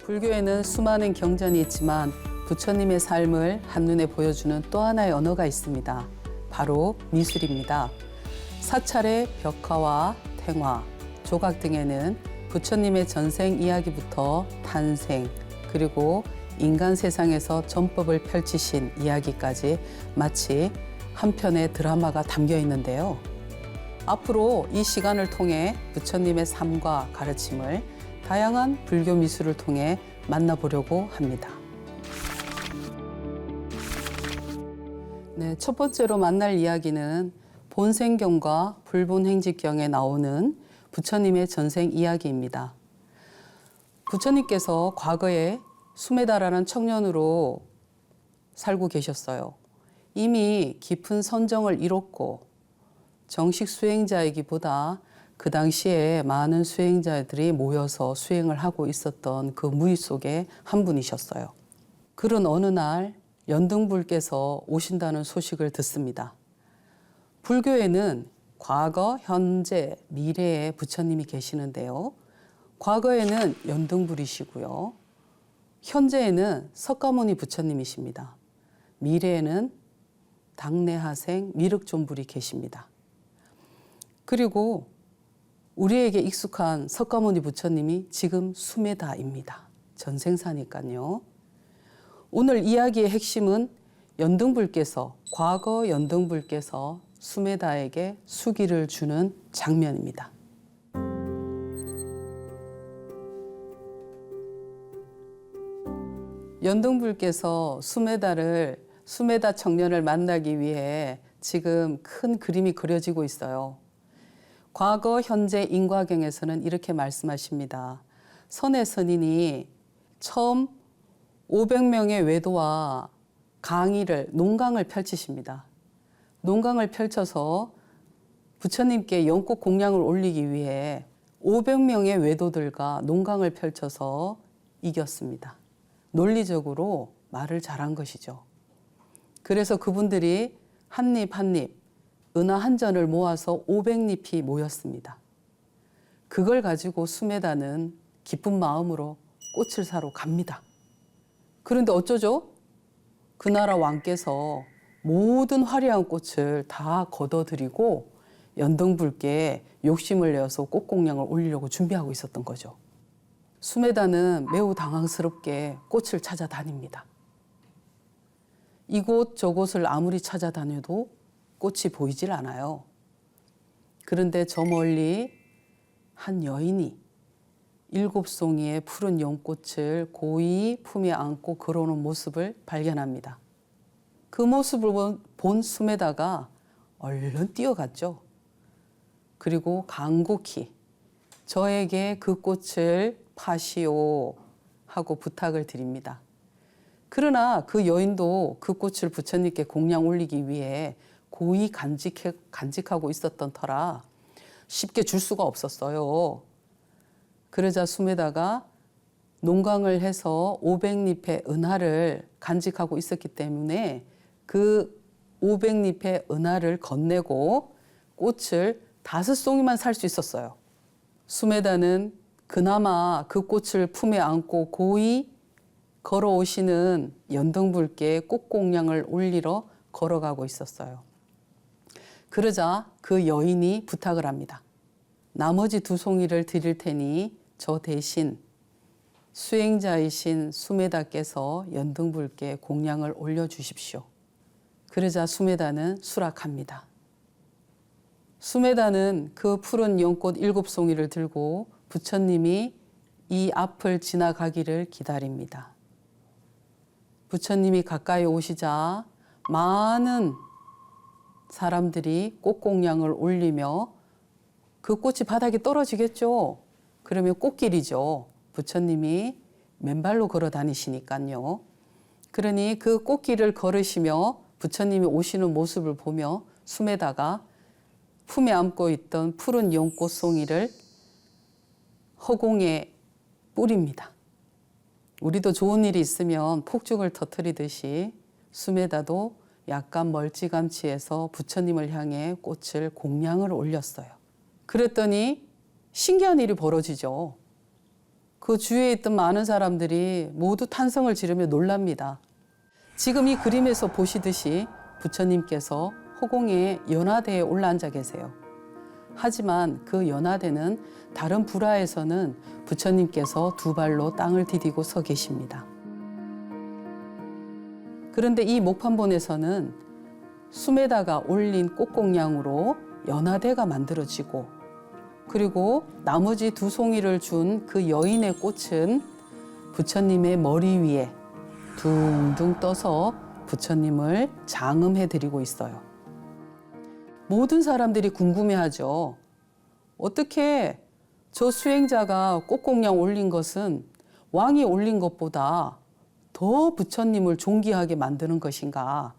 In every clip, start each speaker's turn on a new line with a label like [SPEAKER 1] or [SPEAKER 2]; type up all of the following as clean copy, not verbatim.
[SPEAKER 1] 불교에는 수많은 경전이 있지만 부처님의 삶을 한눈에 보여주는 또 하나의 언어가 있습니다. 바로 미술입니다. 사찰의 벽화와 탱화, 조각 등에는 부처님의 전생 이야기부터 탄생, 그리고 인간 세상에서 전법을 펼치신 이야기까지 마치 한 편의 드라마가 담겨 있는데요. 앞으로 이 시간을 통해 부처님의 삶과 가르침을 다양한 불교 미술을 통해 만나보려고 합니다. 네, 첫 번째로 만날 이야기는 본생경과 불본행지경에 나오는 부처님의 전생 이야기입니다. 부처님께서 과거에 수메다라는 청년으로 살고 계셨어요. 이미 깊은 선정을 이뤘고 정식 수행자이기보다 그 당시에 많은 수행자들이 모여서 수행을 하고 있었던 그 무리 속에 한 분이셨어요. 그런 어느 날 연등불께서 오신다는 소식을 듣습니다. 불교에는 과거, 현재, 미래에 부처님이 계시는데요. 과거에는 연등불이시고요. 현재에는 석가모니 부처님이십니다. 미래에는 당내하생 미륵존불이 계십니다. 그리고 우리에게 익숙한 석가모니 부처님이 지금 수메다입니다. 전생사니까요. 오늘 이야기의 핵심은 연등불께서, 과거 연등불께서 수메다에게 수기를 주는 장면입니다. 연등불께서 수메다 청년을 만나기 위해 지금 큰 그림이 그려지고 있어요. 과거, 현재 인과경에서는 이렇게 말씀하십니다. 선의 선인이 처음 500명의 외도와 농강을 펼치십니다. 농강을 펼쳐서 부처님께 연꽃 공양을 올리기 위해 500명의 외도들과 농강을 펼쳐서 이겼습니다. 논리적으로 말을 잘한 것이죠. 그래서 그분들이 한 입 한 입 은하 한 전을 모아서 500잎이 모였습니다. 그걸 가지고 수메다는 기쁜 마음으로 꽃을 사러 갑니다. 그런데 어쩌죠? 그 나라 왕께서 모든 화려한 꽃을 다 걷어들이고 연등불께 욕심을 내어서 꽃공양을 올리려고 준비하고 있었던 거죠. 수메다는 매우 당황스럽게 꽃을 찾아다닙니다. 이곳 저곳을 아무리 찾아다녀도 꽃이 보이질 않아요. 그런데 저 멀리 한 여인이 7송이의 푸른 연꽃을 고이 품에 안고 걸어오는 모습을 발견합니다. 그 모습을 본 수메다가 얼른 뛰어갔죠. 그리고 간곡히 저에게 그 꽃을 파시오 하고 부탁을 드립니다. 그러나 그 여인도 그 꽃을 부처님께 공양 올리기 위해 고이 간직하고 있었던 터라 쉽게 줄 수가 없었어요. 그러자 수메다가 농강을 해서 500잎의 은하를 간직하고 있었기 때문에 그 500잎의 은하를 건네고 꽃을 5송이만 살 수 있었어요. 수메다는 그나마 그 꽃을 품에 안고 고이 걸어오시는 연등불께 꽃공양을 올리러 걸어가고 있었어요. 그러자 그 여인이 부탁을 합니다. 나머지 2송이를 드릴 테니 저 대신 수행자이신 수메다께서 연등불께 공양을 올려주십시오. 그러자 수메다는 수락합니다. 수메다는 그 푸른 연꽃 7송이를 들고 부처님이 이 앞을 지나가기를 기다립니다. 부처님이 가까이 오시자 많은 사람들이 꽃공양을 올리며 그 꽃이 바닥에 떨어지겠죠. 그러면 꽃길이죠. 부처님이 맨발로 걸어 다니시니까요. 그러니 그 꽃길을 걸으시며 부처님이 오시는 모습을 보며 수메다가 품에 안고 있던 푸른 연꽃송이를 허공에 뿌립니다. 우리도 좋은 일이 있으면 폭죽을 터뜨리듯이 수메다도 약간 멀찌감치해서 부처님을 향해 꽃을 공양을 올렸어요. 그랬더니 신기한 일이 벌어지죠. 그 주위에 있던 많은 사람들이 모두 탄성을 지르며 놀랍니다. 지금 이 그림에서 보시듯이 부처님께서 허공에 연화대에 올라앉아 계세요. 하지만 그 연화대는 다른 불화에서는 부처님께서 두 발로 땅을 디디고 서 계십니다. 그런데 이 목판본에서는 숨에다가 올린 꽃공양으로 연화대가 만들어지고, 그리고 나머지 두 송이를 준 그 여인의 꽃은 부처님의 머리 위에 둥둥 떠서 부처님을 장음해 드리고 있어요. 모든 사람들이 궁금해하죠. 어떻게 저 수행자가 꽃공양 올린 것은 왕이 올린 것보다 더 부처님을 존귀하게 만드는 것인가?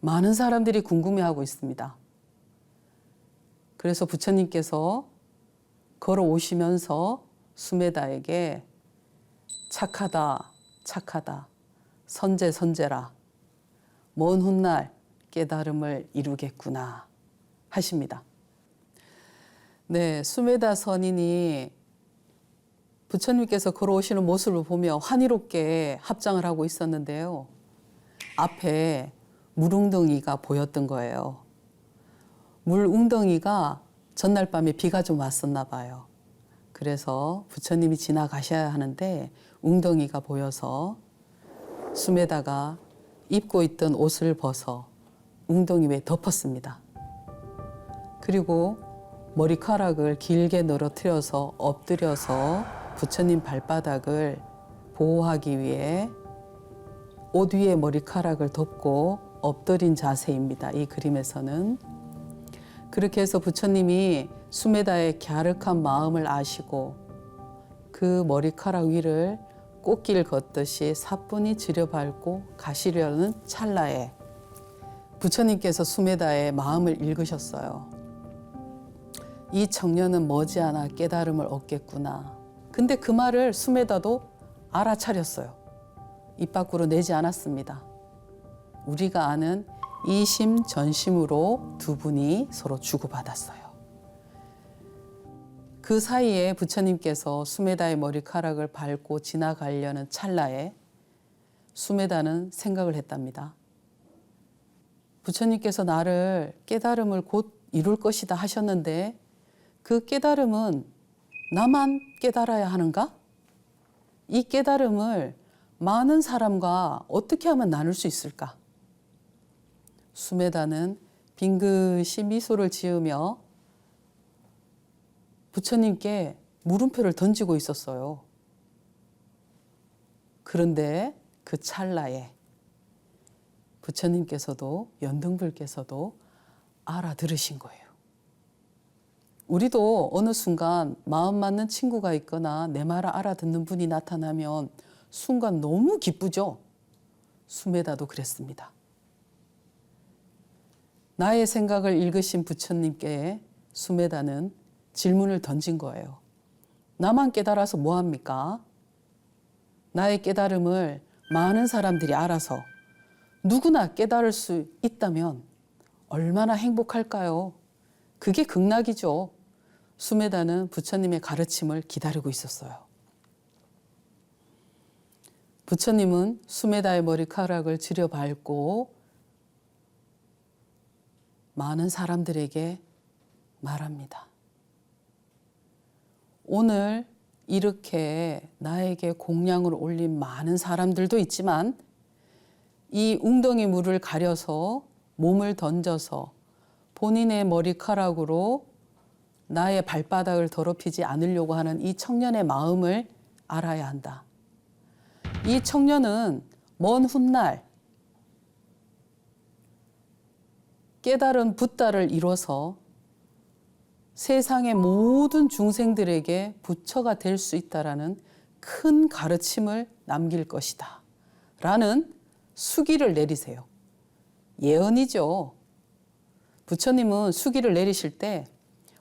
[SPEAKER 1] 많은 사람들이 궁금해하고 있습니다. 그래서 부처님께서 걸어오시면서 수메다에게 착하다, 착하다, 선제, 선제라, 먼 훗날 깨달음을 이루겠구나 하십니다. 네, 수메다 선인이 부처님께서 걸어오시는 모습을 보며 환희롭게 합장을 하고 있었는데요. 앞에 물웅덩이가 보였던 거예요. 물웅덩이가 전날 밤에 비가 좀 왔었나 봐요. 그래서 부처님이 지나가셔야 하는데 웅덩이가 보여서 수메다가 입고 있던 옷을 벗어 웅덩이 위에 덮었습니다. 그리고 머리카락을 길게 늘어뜨려서 엎드려서 부처님 발바닥을 보호하기 위해 옷 위에 머리카락을 덮고 엎드린 자세입니다. 이 그림에서는. 그렇게 해서 부처님이 수메다의 갸륵한 마음을 아시고 그 머리카락 위를 꽃길 걷듯이 사뿐히 지려밟고 가시려는 찰나에 부처님께서 수메다의 마음을 읽으셨어요. 이 청년은 머지않아 깨달음을 얻겠구나. 근데 그 말을 수메다도 알아차렸어요. 입 밖으로 내지 않았습니다. 우리가 아는 이심 전심으로 두 분이 서로 주고받았어요. 그 사이에 부처님께서 수메다의 머리카락을 밟고 지나가려는 찰나에 수메다는 생각을 했답니다. 부처님께서 나를 깨달음을 곧 이룰 것이다 하셨는데 그 깨달음은 나만 깨달아야 하는가? 이 깨달음을 많은 사람과 어떻게 하면 나눌 수 있을까? 수메다는 빙긋이 미소를 지으며 부처님께 물음표를 던지고 있었어요. 그런데 그 찰나에 부처님께서도 연등불께서도 알아들으신 거예요. 우리도 어느 순간 마음 맞는 친구가 있거나 내 말을 알아듣는 분이 나타나면 순간 너무 기쁘죠? 수메다도 그랬습니다. 나의 생각을 읽으신 부처님께 수메다는 질문을 던진 거예요. 나만 깨달아서 뭐합니까? 나의 깨달음을 많은 사람들이 알아서 누구나 깨달을 수 있다면 얼마나 행복할까요? 그게 극락이죠. 수메다는 부처님의 가르침을 기다리고 있었어요. 부처님은 수메다의 머리카락을 지려밟고 많은 사람들에게 말합니다. 오늘 이렇게 나에게 공양을 올린 많은 사람들도 있지만 이 웅덩이 물을 가려서 몸을 던져서 본인의 머리카락으로 나의 발바닥을 더럽히지 않으려고 하는 이 청년의 마음을 알아야 한다. 이 청년은 먼 훗날 깨달은 붓다를 이뤄서 세상의 모든 중생들에게 부처가 될 수 있다라는 큰 가르침을 남길 것이다. 라는 수기를 내리세요. 예언이죠. 부처님은 수기를 내리실 때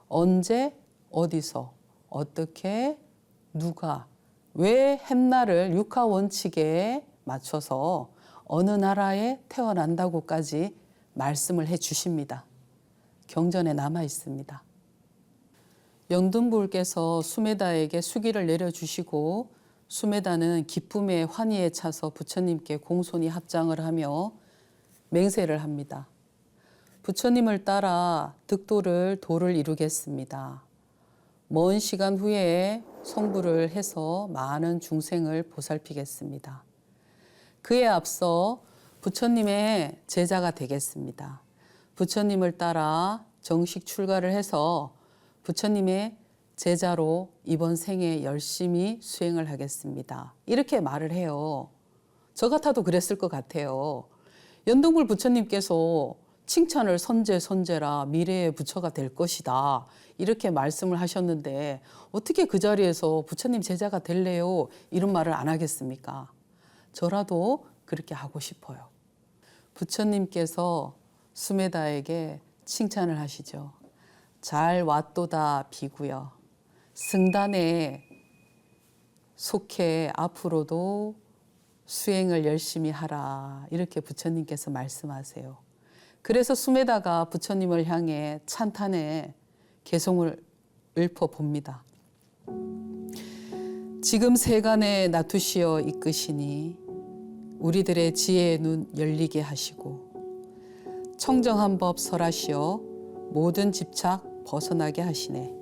[SPEAKER 1] 언제, 어디서, 어떻게, 누가, 왜 했나를 육하 원칙에 맞춰서 어느 나라에 태어난다고까지 말씀을 해 주십니다. 경전에 남아 있습니다. 영등불께서 수메다에게 수기를 내려주시고 수메다는 기쁨의 환희에 차서 부처님께 공손히 합장을 하며 맹세를 합니다. 부처님을 따라 득도를 도를 이루겠습니다. 먼 시간 후에 성불을 해서 많은 중생을 보살피겠습니다. 그에 앞서 부처님의 제자가 되겠습니다. 부처님을 따라 정식 출가를 해서 부처님의 제자로 이번 생에 열심히 수행을 하겠습니다. 이렇게 말을 해요. 저 같아도 그랬을 것 같아요. 연등불 부처님께서 칭찬을 선제라 미래의 부처가 될 것이다. 이렇게 말씀을 하셨는데 어떻게 그 자리에서 부처님 제자가 될래요? 이런 말을 안 하겠습니까? 저라도 그렇게 하고 싶어요. 부처님께서 수메다에게 칭찬을 하시죠. 잘 왔도다 비구여. 승단에 속해 앞으로도 수행을 열심히 하라. 이렇게 부처님께서 말씀하세요. 그래서 수메다가 부처님을 향해 찬탄의 개송을 읊어봅니다. 지금 세간에 나투시어 이끄시니 우리들의 지혜의 눈 열리게 하시고 청정한 법 설하시어 모든 집착 벗어나게 하시네.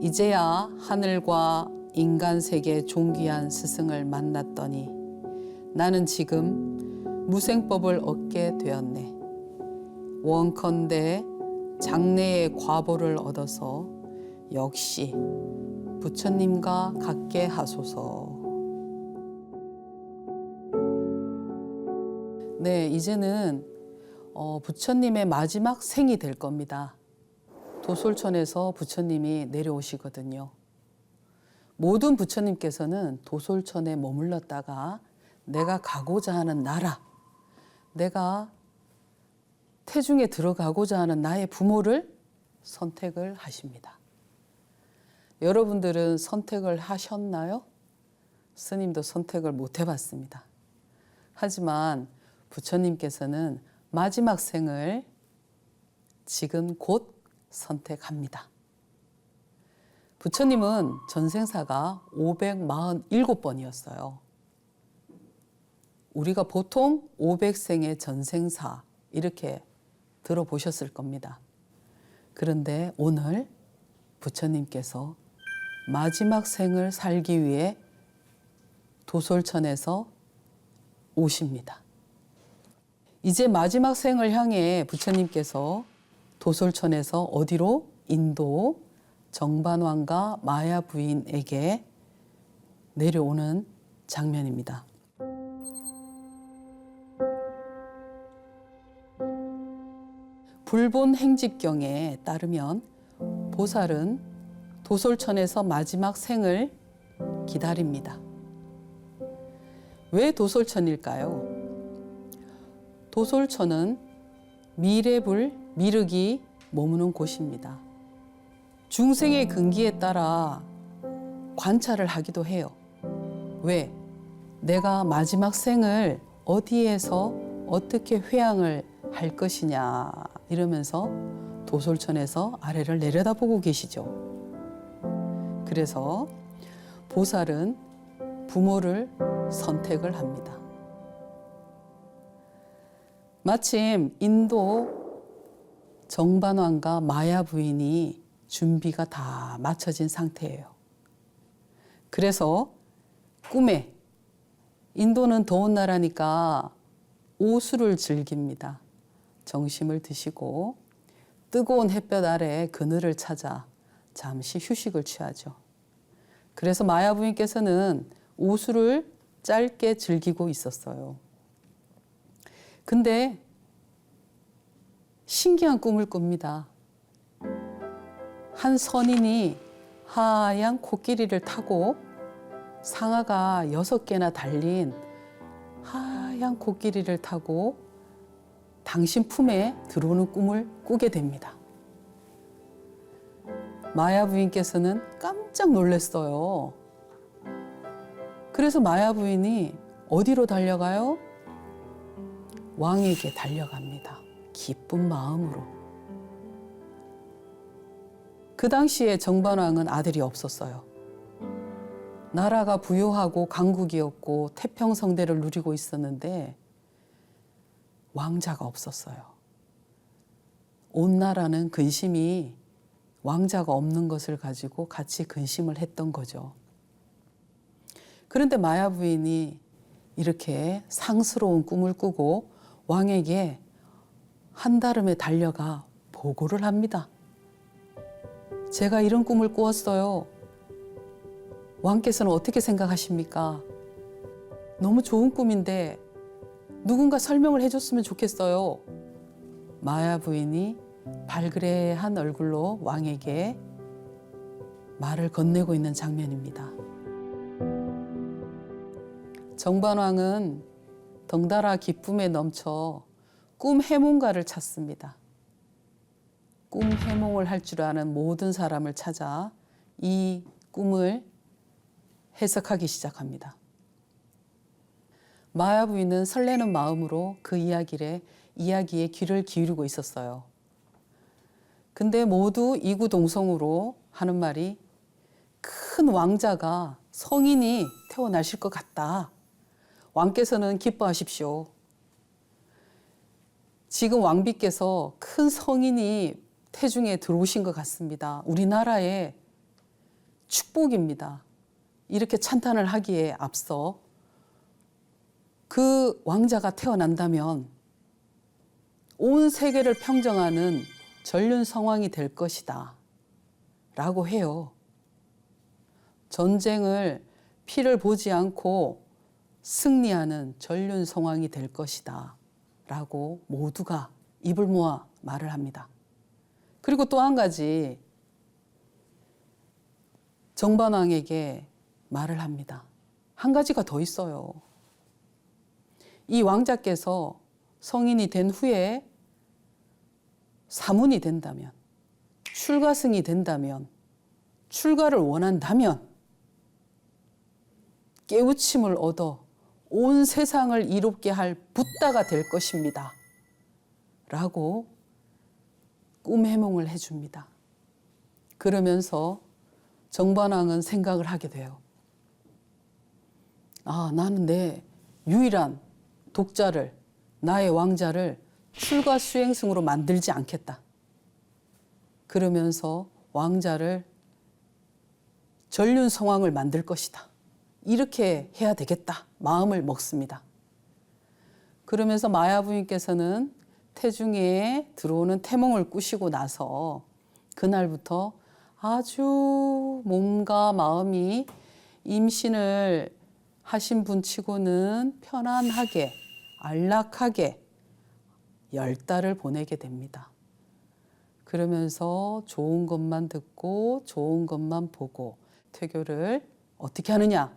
[SPEAKER 1] 이제야 하늘과 인간 세계 존귀한 스승을 만났더니 나는 지금 무생법을 얻게 되었네. 원컨대 장래의 과보를 얻어서 역시 부처님과 같게 하소서. 네, 이제는 부처님의 마지막 생이 될 겁니다. 도솔천에서 부처님이 내려오시거든요. 모든 부처님께서는 도솔천에 머물렀다가 내가 가고자 하는 나라, 내가 태중에 들어가고자 하는 나의 부모를 선택을 하십니다. 여러분들은 선택을 하셨나요? 스님도 선택을 못 해봤습니다. 하지만 부처님께서는 마지막 생을 지금 곧 선택합니다. 부처님은 전생사가 547번이었어요. 우리가 보통 500생의 전생사 이렇게 들어보셨을 겁니다. 그런데 오늘 부처님께서 마지막 생을 살기 위해 도솔천에서 오십니다. 이제 마지막 생을 향해 부처님께서 도솔천에서 어디로? 인도 정반왕과 마야 부인에게 내려오는 장면입니다. 불본 행집경에 따르면 보살은 도솔천에서 마지막 생을 기다립니다. 왜 도솔천일까요? 도솔천은 미래불, 미륵이 머무는 곳입니다. 중생의 근기에 따라 관찰을 하기도 해요. 왜? 내가 마지막 생을 어디에서 어떻게 회양을 할 것이냐 이러면서 도솔천에서 아래를 내려다보고 계시죠. 그래서 보살은 부모를 선택을 합니다. 마침 인도 정반왕과 마야 부인이 준비가 다 마쳐진 상태예요. 그래서 꿈에 인도는 더운 나라니까 오수를 즐깁니다. 정심을 드시고 뜨거운 햇볕 아래 그늘을 찾아 잠시 휴식을 취하죠. 그래서 마야 부인께서는 오수를 짧게 즐기고 있었어요. 근데 신기한 꿈을 꿉니다. 한 선인이 하얀 코끼리를 타고 상아가 6개나 달린 하얀 코끼리를 타고 당신 품에 들어오는 꿈을 꾸게 됩니다. 마야 부인께서는 깜짝 놀랐어요. 그래서 마야 부인이 어디로 달려가요? 왕에게 달려갑니다. 기쁜 마음으로. 그 당시에 정반왕은 아들이 없었어요. 나라가 부유하고 강국이었고 태평성대를 누리고 있었는데 왕자가 없었어요. 온 나라는 근심이 왕자가 없는 것을 가지고 같이 근심을 했던 거죠. 그런데 마야 부인이 이렇게 상스러운 꿈을 꾸고 왕에게 한달음에 달려가 보고를 합니다. 제가 이런 꿈을 꾸었어요. 왕께서는 어떻게 생각하십니까? 너무 좋은 꿈인데 누군가 설명을 해줬으면 좋겠어요. 마야 부인이 발그레한 얼굴로 왕에게 말을 건네고 있는 장면입니다. 정반왕은 덩달아 기쁨에 넘쳐 꿈 해몽가를 찾습니다. 꿈 해몽을 할 줄 아는 모든 사람을 찾아 이 꿈을 해석하기 시작합니다. 마야 부인은 설레는 마음으로 그 이야기에 귀를 기울이고 있었어요. 근데 모두 이구동성으로 하는 말이 큰 왕자가 성인이 태어나실 것 같다. 왕께서는 기뻐하십시오. 지금 왕비께서 큰 성인이 태중에 들어오신 것 같습니다. 우리나라의 축복입니다. 이렇게 찬탄을 하기에 앞서 그 왕자가 태어난다면 온 세계를 평정하는 전륜 성왕이 될 것이다 라고 해요. 전쟁을 피를 보지 않고 승리하는 전륜 성왕이 될 것이다 라고 모두가 입을 모아 말을 합니다. 그리고 또 한 가지 정반왕에게 말을 합니다. 한 가지가 더 있어요. 이 왕자께서 성인이 된 후에 사문이 된다면, 출가승이 된다면, 출가를 원한다면 깨우침을 얻어 온 세상을 이롭게 할 붓다가 될 것입니다. 라고 꿈 해몽을 해줍니다. 그러면서 정반왕은 생각을 하게 돼요. 아, 나는 내 유일한 독자를, 나의 왕자를 출가 수행승으로 만들지 않겠다. 그러면서 왕자를 전륜 성왕을 만들 것이다. 이렇게 해야 되겠다. 마음을 먹습니다. 그러면서 마야 부인께서는 태중에 들어오는 태몽을 꾸시고 나서 그날부터 아주 몸과 마음이 임신을 하신 분치고는 편안하게 안락하게 10달을 보내게 됩니다. 그러면서 좋은 것만 듣고 좋은 것만 보고 퇴교를 어떻게 하느냐?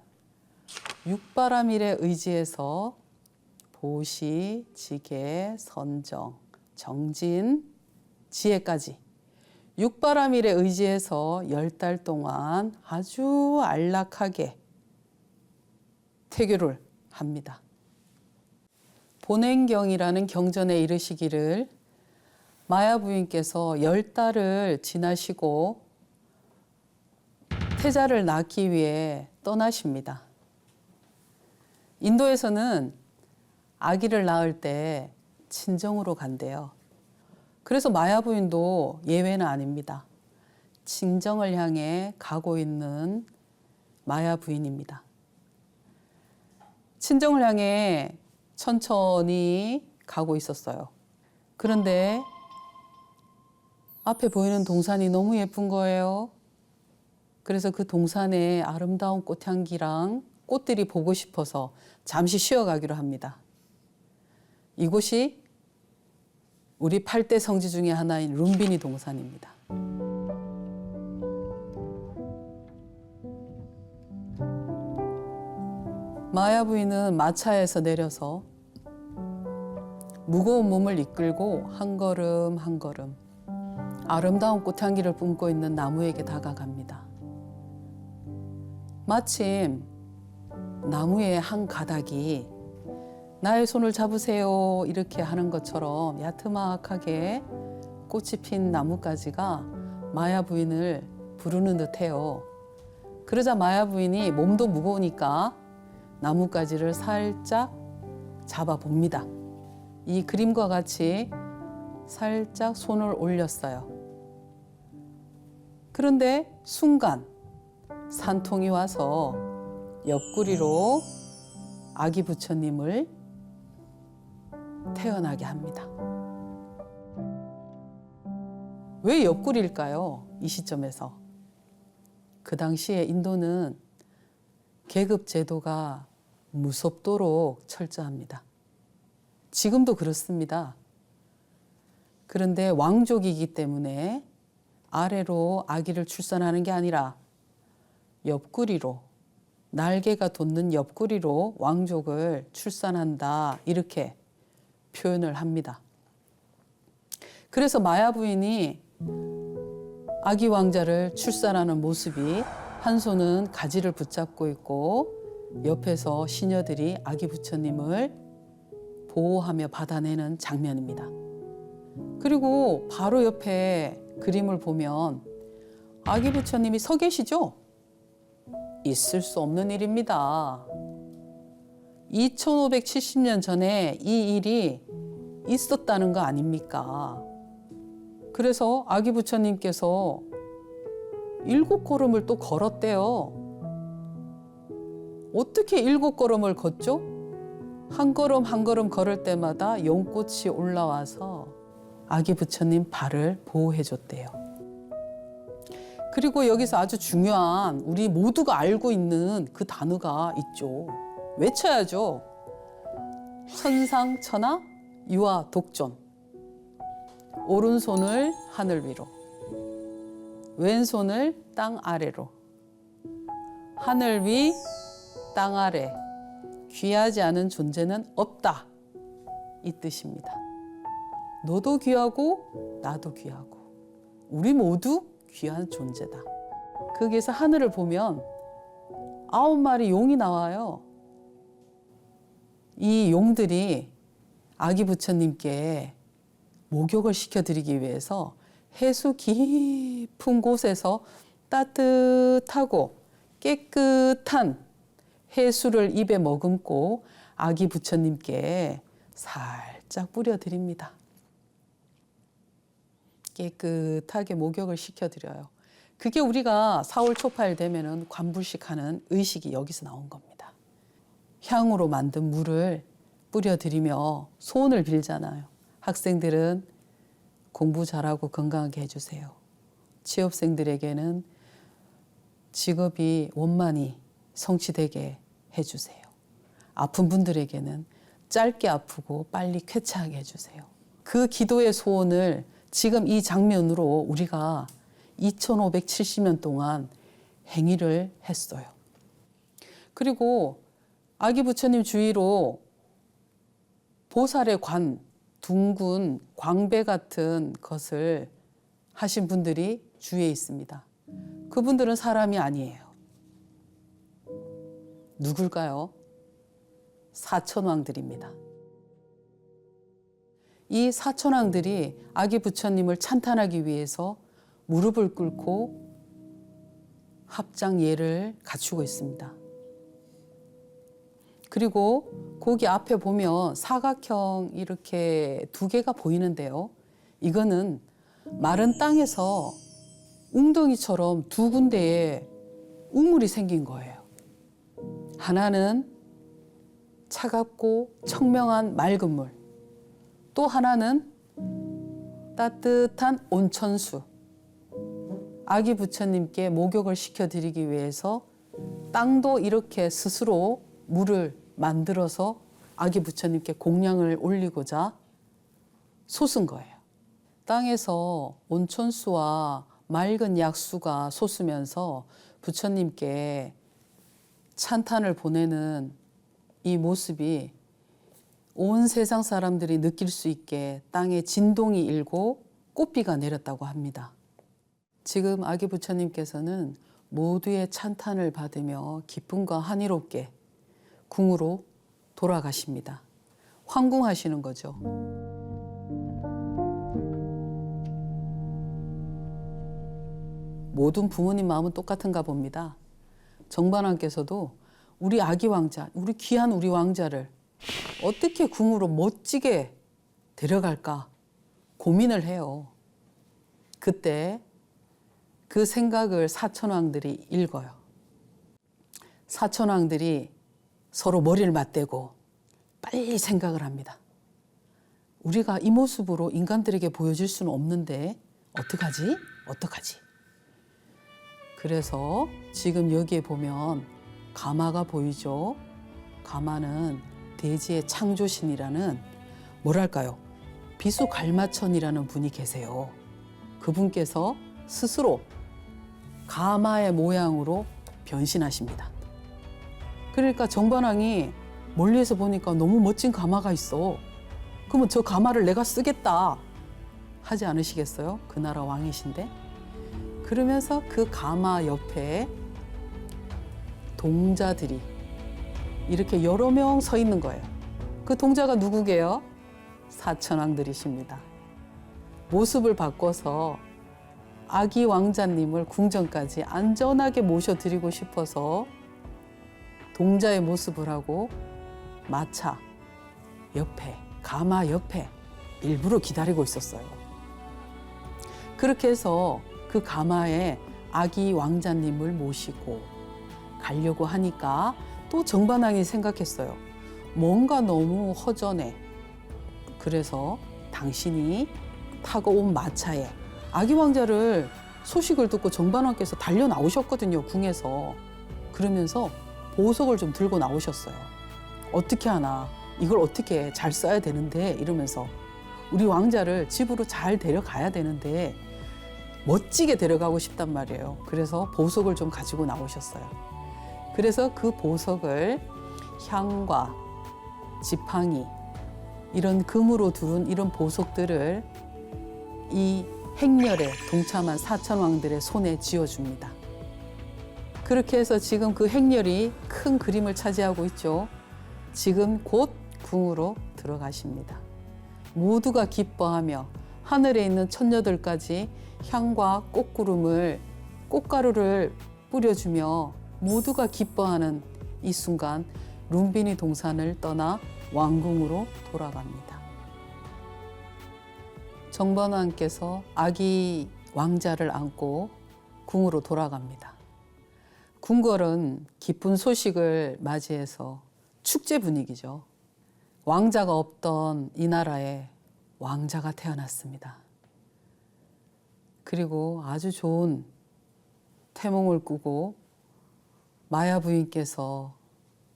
[SPEAKER 1] 육바라밀에 의지해서 보시, 지계, 선정, 정진, 지혜까지 육바라밀에 의지해서 10달 동안 아주 안락하게 퇴교를 합니다. 본행경이라는 경전에 이르시기를 마야 부인께서 10달을 지나시고 태자를 낳기 위해 떠나십니다. 인도에서는 아기를 낳을 때 친정으로 간대요. 그래서 마야 부인도 예외는 아닙니다. 친정을 향해 가고 있는 마야 부인입니다. 친정을 향해 천천히 가고 있었어요. 그런데 앞에 보이는 동산이 너무 예쁜 거예요. 그래서 그 동산의 아름다운 꽃향기랑 꽃들이 보고 싶어서 잠시 쉬어가기로 합니다. 이곳이 우리 8대 성지 중에 하나인 룸비니 동산입니다. 마야 부인은 마차에서 내려서 무거운 몸을 이끌고 한 걸음 한 걸음 아름다운 꽃향기를 뿜고 있는 나무에게 다가갑니다. 마침 나무의 한 가닥이 나의 손을 잡으세요 이렇게 하는 것처럼 야트막하게 꽃이 핀 나뭇가지가 마야 부인을 부르는 듯해요. 그러자 마야 부인이 몸도 무거우니까 나뭇가지를 살짝 잡아봅니다. 이 그림과 같이 살짝 손을 올렸어요. 그런데 순간 산통이 와서 옆구리로 아기 부처님을 태어나게 합니다. 왜 옆구리일까요? 이 시점에서. 그 당시에 인도는 계급 제도가 무섭도록 철저합니다. 지금도 그렇습니다. 그런데 왕족이기 때문에 아래로 아기를 출산하는 게 아니라 옆구리로, 날개가 돋는 옆구리로 왕족을 출산한다, 이렇게 표현을 합니다. 그래서 마야 부인이 아기 왕자를 출산하는 모습이 한 손은 가지를 붙잡고 있고 옆에서 시녀들이 아기 부처님을 보호하며 받아내는 장면입니다. 그리고 바로 옆에 그림을 보면 아기 부처님이 서 계시죠? 있을 수 없는 일입니다. 2570년 전에 이 일이 있었다는 거 아닙니까? 그래서 아기 부처님께서 7걸음을 또 걸었대요. 어떻게 7걸음을 걷죠? 한 걸음 한 걸음 걸을 때마다 용꽃이 올라와서 아기 부처님 발을 보호해 줬대요. 그리고 여기서 아주 중요한 우리 모두가 알고 있는 그 단어가 있죠. 외쳐야죠. 천상천하 유아 독존. 오른손을 하늘 위로, 왼손을 땅 아래로. 하늘 위, 땅 아래. 귀하지 않은 존재는 없다. 이 뜻입니다. 너도 귀하고 나도 귀하고 우리 모두 귀한 존재다. 거기에서 하늘을 보면 9마리 용이 나와요. 이 용들이 아기 부처님께 목욕을 시켜드리기 위해서 해수 깊은 곳에서 따뜻하고 깨끗한 해수를 입에 머금고 아기 부처님께 살짝 뿌려드립니다. 깨끗하게 목욕을 시켜드려요. 그게 우리가 4월 초파일 되면은 관불식하는 의식이 여기서 나온 겁니다. 향으로 만든 물을 뿌려드리며 소원을 빌잖아요. 학생들은 공부 잘하고 건강하게 해주세요. 취업생들에게는 직업이 원만히 성취되게 해주세요. 아픈 분들에게는 짧게 아프고 빨리 쾌차하게 해주세요. 그 기도의 소원을 지금 이 장면으로 우리가 2570년 동안 행위를 했어요. 그리고 아기 부처님 주위로 보살의 관, 둥근 광배 같은 것을 하신 분들이 주위에 있습니다. 그분들은 사람이 아니에요. 누굴까요? 사천왕들입니다. 이 사천왕들이 아기 부처님을 찬탄하기 위해서 무릎을 꿇고 합장예를 갖추고 있습니다. 그리고 거기 앞에 보면 사각형 이렇게 2개가 보이는데요. 이거는 마른 땅에서 웅덩이처럼 2군데에 우물이 생긴 거예요. 하나는 차갑고 청명한 맑은 물, 또 하나는 따뜻한 온천수. 아기 부처님께 목욕을 시켜드리기 위해서 땅도 이렇게 스스로 물을 만들어서 아기 부처님께 공양을 올리고자 솟은 거예요. 땅에서 온천수와 맑은 약수가 솟으면서 부처님께 찬탄을 보내는 이 모습이 온 세상 사람들이 느낄 수 있게 땅에 진동이 일고 꽃비가 내렸다고 합니다. 지금 아기 부처님께서는 모두의 찬탄을 받으며 기쁨과 한이롭게 궁으로 돌아가십니다. 황궁하시는 거죠. 모든 부모님 마음은 똑같은가 봅니다. 정반왕께서도 우리 아기 왕자, 우리 귀한 우리 왕자를 어떻게 궁으로 멋지게 데려갈까 고민을 해요. 그때 그 생각을 사천왕들이 읽어요. 사천왕들이 서로 머리를 맞대고 빨리 생각을 합니다. 우리가 이 모습으로 인간들에게 보여줄 수는 없는데 어떡하지? 어떡하지? 그래서 지금 여기에 보면 가마가 보이죠? 가마는 대지의 창조신이라는 뭐랄까요? 비수갈마천이라는 분이 계세요. 그분께서 스스로 가마의 모양으로 변신하십니다. 그러니까 정반왕이 멀리에서 보니까 너무 멋진 가마가 있어. 그러면 저 가마를 내가 쓰겠다 하지 않으시겠어요? 그 나라 왕이신데. 그러면서 그 가마 옆에 동자들이 이렇게 여러 명 서 있는 거예요. 그 동자가 누구게요? 사천왕들이십니다. 모습을 바꿔서 아기 왕자님을 궁전까지 안전하게 모셔드리고 싶어서 동자의 모습을 하고 마차 옆에, 가마 옆에 일부러 기다리고 있었어요. 그렇게 해서 그 가마에 아기 왕자님을 모시고 가려고 하니까 또 정반왕이 생각했어요. 뭔가 너무 허전해. 그래서 당신이 타고 온 마차에 아기 왕자를 소식을 듣고 정반왕께서 달려 나오셨거든요, 궁에서. 그러면서 보석을 좀 들고 나오셨어요. 어떻게 하나, 이걸 어떻게 잘 써야 되는데 이러면서 우리 왕자를 집으로 잘 데려가야 되는데 멋지게 데려가고 싶단 말이에요. 그래서 보석을 좀 가지고 나오셨어요. 그래서 그 보석을 향과 지팡이, 이런 금으로 두른 이런 보석들을 이 행렬에 동참한 사천왕들의 손에 쥐어줍니다. 그렇게 해서 지금 그 행렬이 큰 그림을 차지하고 있죠. 지금 곧 궁으로 들어가십니다. 모두가 기뻐하며 하늘에 있는 천녀들까지 향과 꽃가루를 뿌려주며 모두가 기뻐하는 이 순간 룸비니 동산을 떠나 왕궁으로 돌아갑니다. 정반왕께서 아기 왕자를 안고 궁으로 돌아갑니다. 궁궐은 기쁜 소식을 맞이해서 축제 분위기죠. 왕자가 없던 이 나라에 왕자가 태어났습니다. 그리고 아주 좋은 태몽을 꾸고 마야 부인께서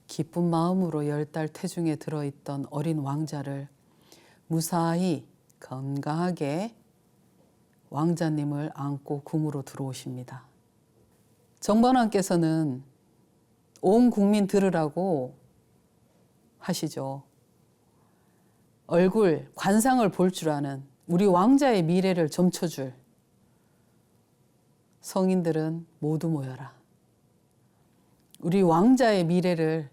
[SPEAKER 1] 기쁜 마음으로 10달 태중에 들어있던 어린 왕자를 무사히 건강하게 왕자님을 안고 궁으로 들어오십니다. 정반왕께서는 온 국민 들으라고 하시죠. 얼굴, 관상을 볼 줄 아는 우리 왕자의 미래를 점쳐줄 성인들은 모두 모여라. 우리 왕자의 미래를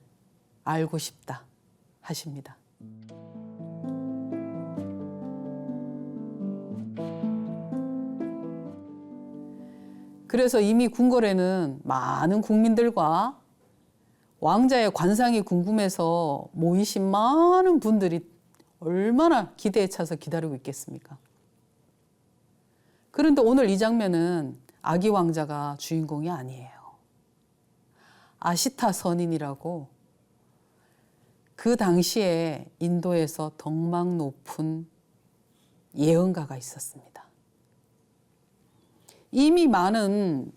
[SPEAKER 1] 알고 싶다 하십니다. 그래서 이미 궁궐에는 많은 국민들과 왕자의 관상이 궁금해서 모이신 많은 분들이 얼마나 기대에 차서 기다리고 있겠습니까? 그런데 오늘 이 장면은 아기 왕자가 주인공이 아니에요. 아시타 선인이라고 그 당시에 인도에서 덕망 높은 예언가가 있었습니다. 이미 많은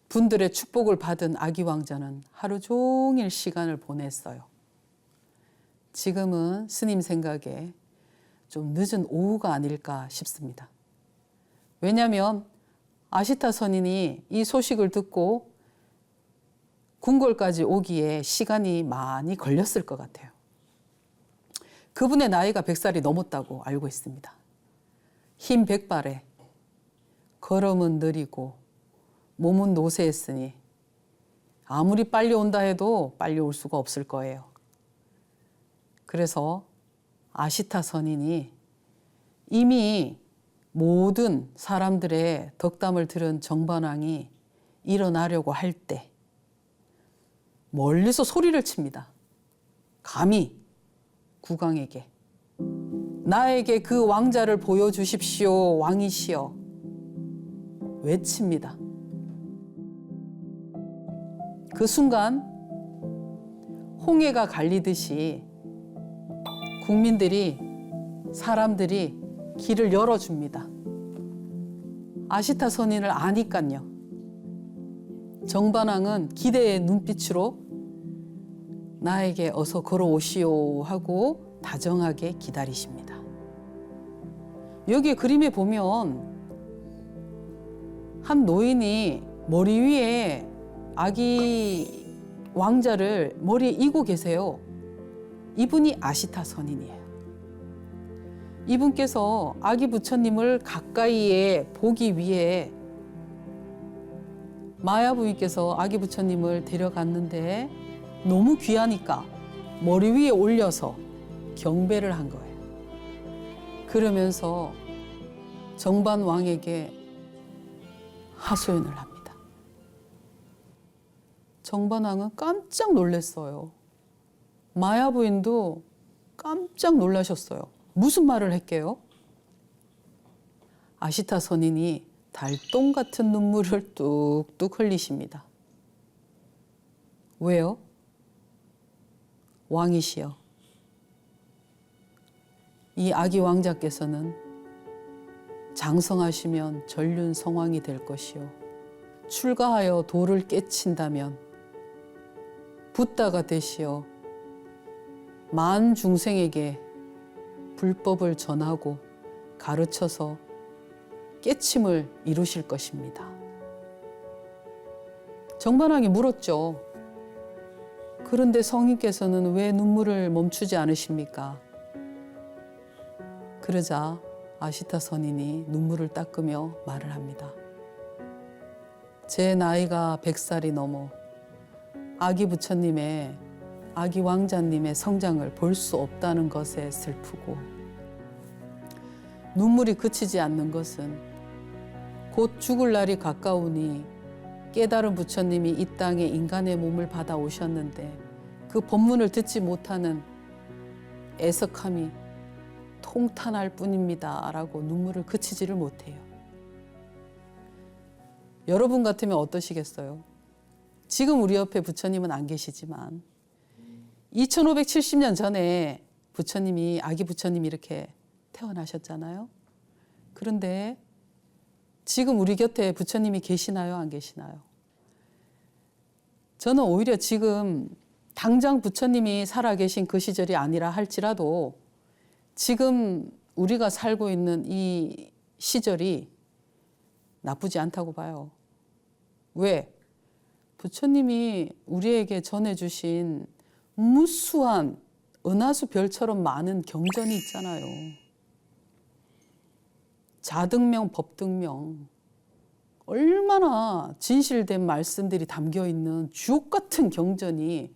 [SPEAKER 1] 분들의 축복을 받은 아기 왕자는 하루 종일 시간을 보냈어요. 지금은 스님 생각에 좀 늦은 오후가 아닐까 싶습니다. 왜냐하면 아시타 선인이 이 소식을 듣고 궁궐까지 오기에 시간이 많이 걸렸을 것 같아요. 그분의 나이가 100살이 넘었다고 알고 있습니다. 흰 백발에 걸음은 느리고 몸은 노쇠했으니 아무리 빨리 온다 해도 빨리 올 수가 없을 거예요. 그래서 아시타 선인이 이미 모든 사람들의 덕담을 들은 정반왕이 일어나려고 할 때 멀리서 소리를 칩니다. 감히 국왕에게 나에게 그 왕자를 보여주십시오, 왕이시여. 외칩니다. 그 순간 홍해가 갈리듯이 국민들이, 사람들이 길을 열어줍니다. 아시타 선인을 아니깐요. 정반왕은 기대의 눈빛으로 나에게 어서 걸어오시오 하고 다정하게 기다리십니다. 여기 그림에 보면 한 노인이 머리 위에 아기 왕자를 머리에 이고 계세요. 이분이 아시타 선인이에요. 이분께서 아기 부처님을 가까이에 보기 위해 마야 부인께서 아기 부처님을 데려갔는데 너무 귀하니까 머리 위에 올려서 경배를 한 거예요. 그러면서 정반 왕에게 하소연을 합니다. 정반 왕은 깜짝 놀랐어요. 마야 부인도 깜짝 놀라셨어요. 무슨 말을 했게요? 아시타 선인이 달동 같은 눈물을 뚝뚝 흘리십니다. 왜요? 왕이시여, 이 아기 왕자께서는 장성하시면 전륜 성왕이 될 것이요, 출가하여 도를 깨친다면 붓다가 되시어 만 중생에게 불법을 전하고 가르쳐서 깨침을 이루실 것입니다. 정반왕이 물었죠. 그런데 성인께서는 왜 눈물을 멈추지 않으십니까? 그러자 아시타 선인이 눈물을 닦으며 말을 합니다. 제 나이가 100살이 넘어 아기 부처님의, 아기 왕자님의 성장을 볼 수 없다는 것에 슬프고, 눈물이 그치지 않는 것은 곧 죽을 날이 가까우니 깨달은 부처님이 이 땅에 인간의 몸을 받아 오셨는데 그 법문을 듣지 못하는 애석함이 통탄할 뿐입니다 라고 눈물을 그치지를 못해요. 여러분 같으면 어떠시겠어요? 지금 우리 옆에 부처님은 안 계시지만 2570년 전에 부처님이, 아기 부처님이 이렇게 태어나셨잖아요. 그런데 지금 우리 곁에 부처님이 계시나요? 안 계시나요? 저는 오히려 지금 당장 부처님이 살아계신 그 시절이 아니라 할지라도 지금 우리가 살고 있는 이 시절이 나쁘지 않다고 봐요. 왜? 부처님이 우리에게 전해주신 무수한 은하수 별처럼 많은 경전이 있잖아요. 자등명, 법등명, 얼마나 진실된 말씀들이 담겨있는 주옥 같은 경전이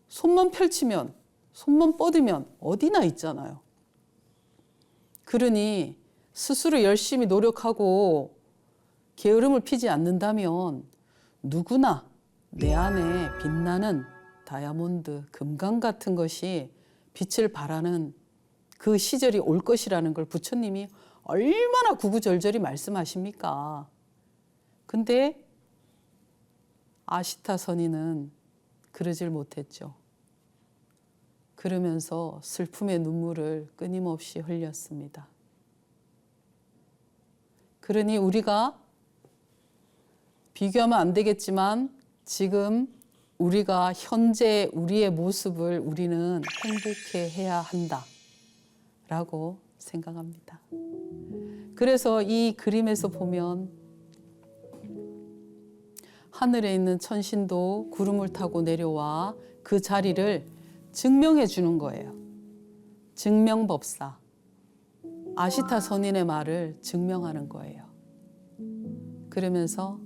[SPEAKER 1] 손만 펼치면, 손만 뻗으면 어디나 있잖아요. 그러니 스스로 열심히 노력하고 게으름을 피지 않는다면 누구나 내 안에 빛나는 다이아몬드, 금강 같은 것이 빛을 발하는 그 시절이 올 것이라는 걸 부처님이 얼마나 구구절절히 말씀하십니까? 근데 아시타 선인은 그러질 못했죠. 그러면서 슬픔의 눈물을 끊임없이 흘렸습니다. 그러니 우리가 비교하면 안 되겠지만 지금 우리가 현재 우리의 모습을 우리는 행복해 해야 한다라고 생각합니다. 그래서 이 그림에서 보면 하늘에 있는 천신도 구름을 타고 내려와 그 자리를 증명해 주는 거예요. 증명법사. 아시타 선인의 말을 증명하는 거예요. 그러면서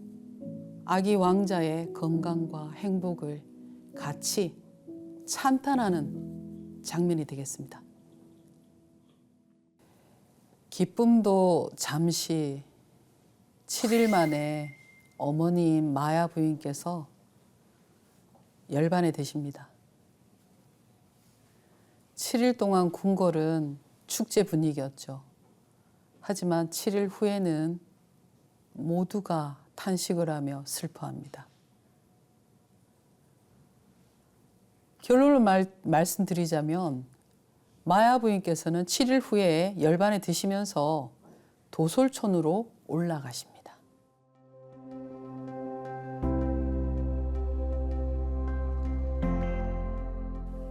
[SPEAKER 1] 아기 왕자의 건강과 행복을 같이 찬탄하는 장면이 되겠습니다. 기쁨도 잠시 7일 만에 어머님 마야 부인께서 열반에 드십니다. 7일 동안 궁궐은 축제 분위기였죠. 하지만 7일 후에는 모두가 탄식을 하며 슬퍼합니다. 결론을 말씀드리자면 마야 부인께서는 7일 후에 열반에 드시면서 도솔촌으로 올라가십니다.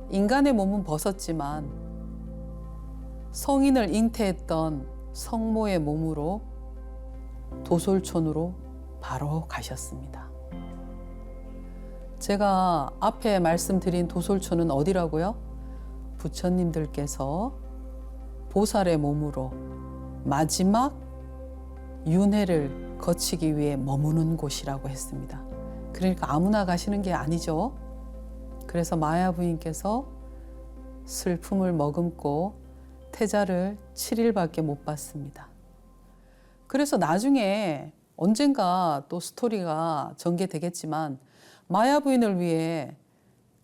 [SPEAKER 1] 인간의 몸은 벗었지만 성인을 잉태했던 성모의 몸으로 도솔촌으로 바로 가셨습니다. 제가 앞에 말씀드린 도솔촌은 어디라고요? 부처님들께서 보살의 몸으로 마지막 윤회를 거치기 위해 머무는 곳이라고 했습니다. 그러니까 아무나 가시는 게 아니죠. 그래서 마야 부인께서 슬픔을 머금고 태자를 7일밖에 못 봤습니다. 그래서 나중에 언젠가 또 스토리가 전개되겠지만 마야 부인을 위해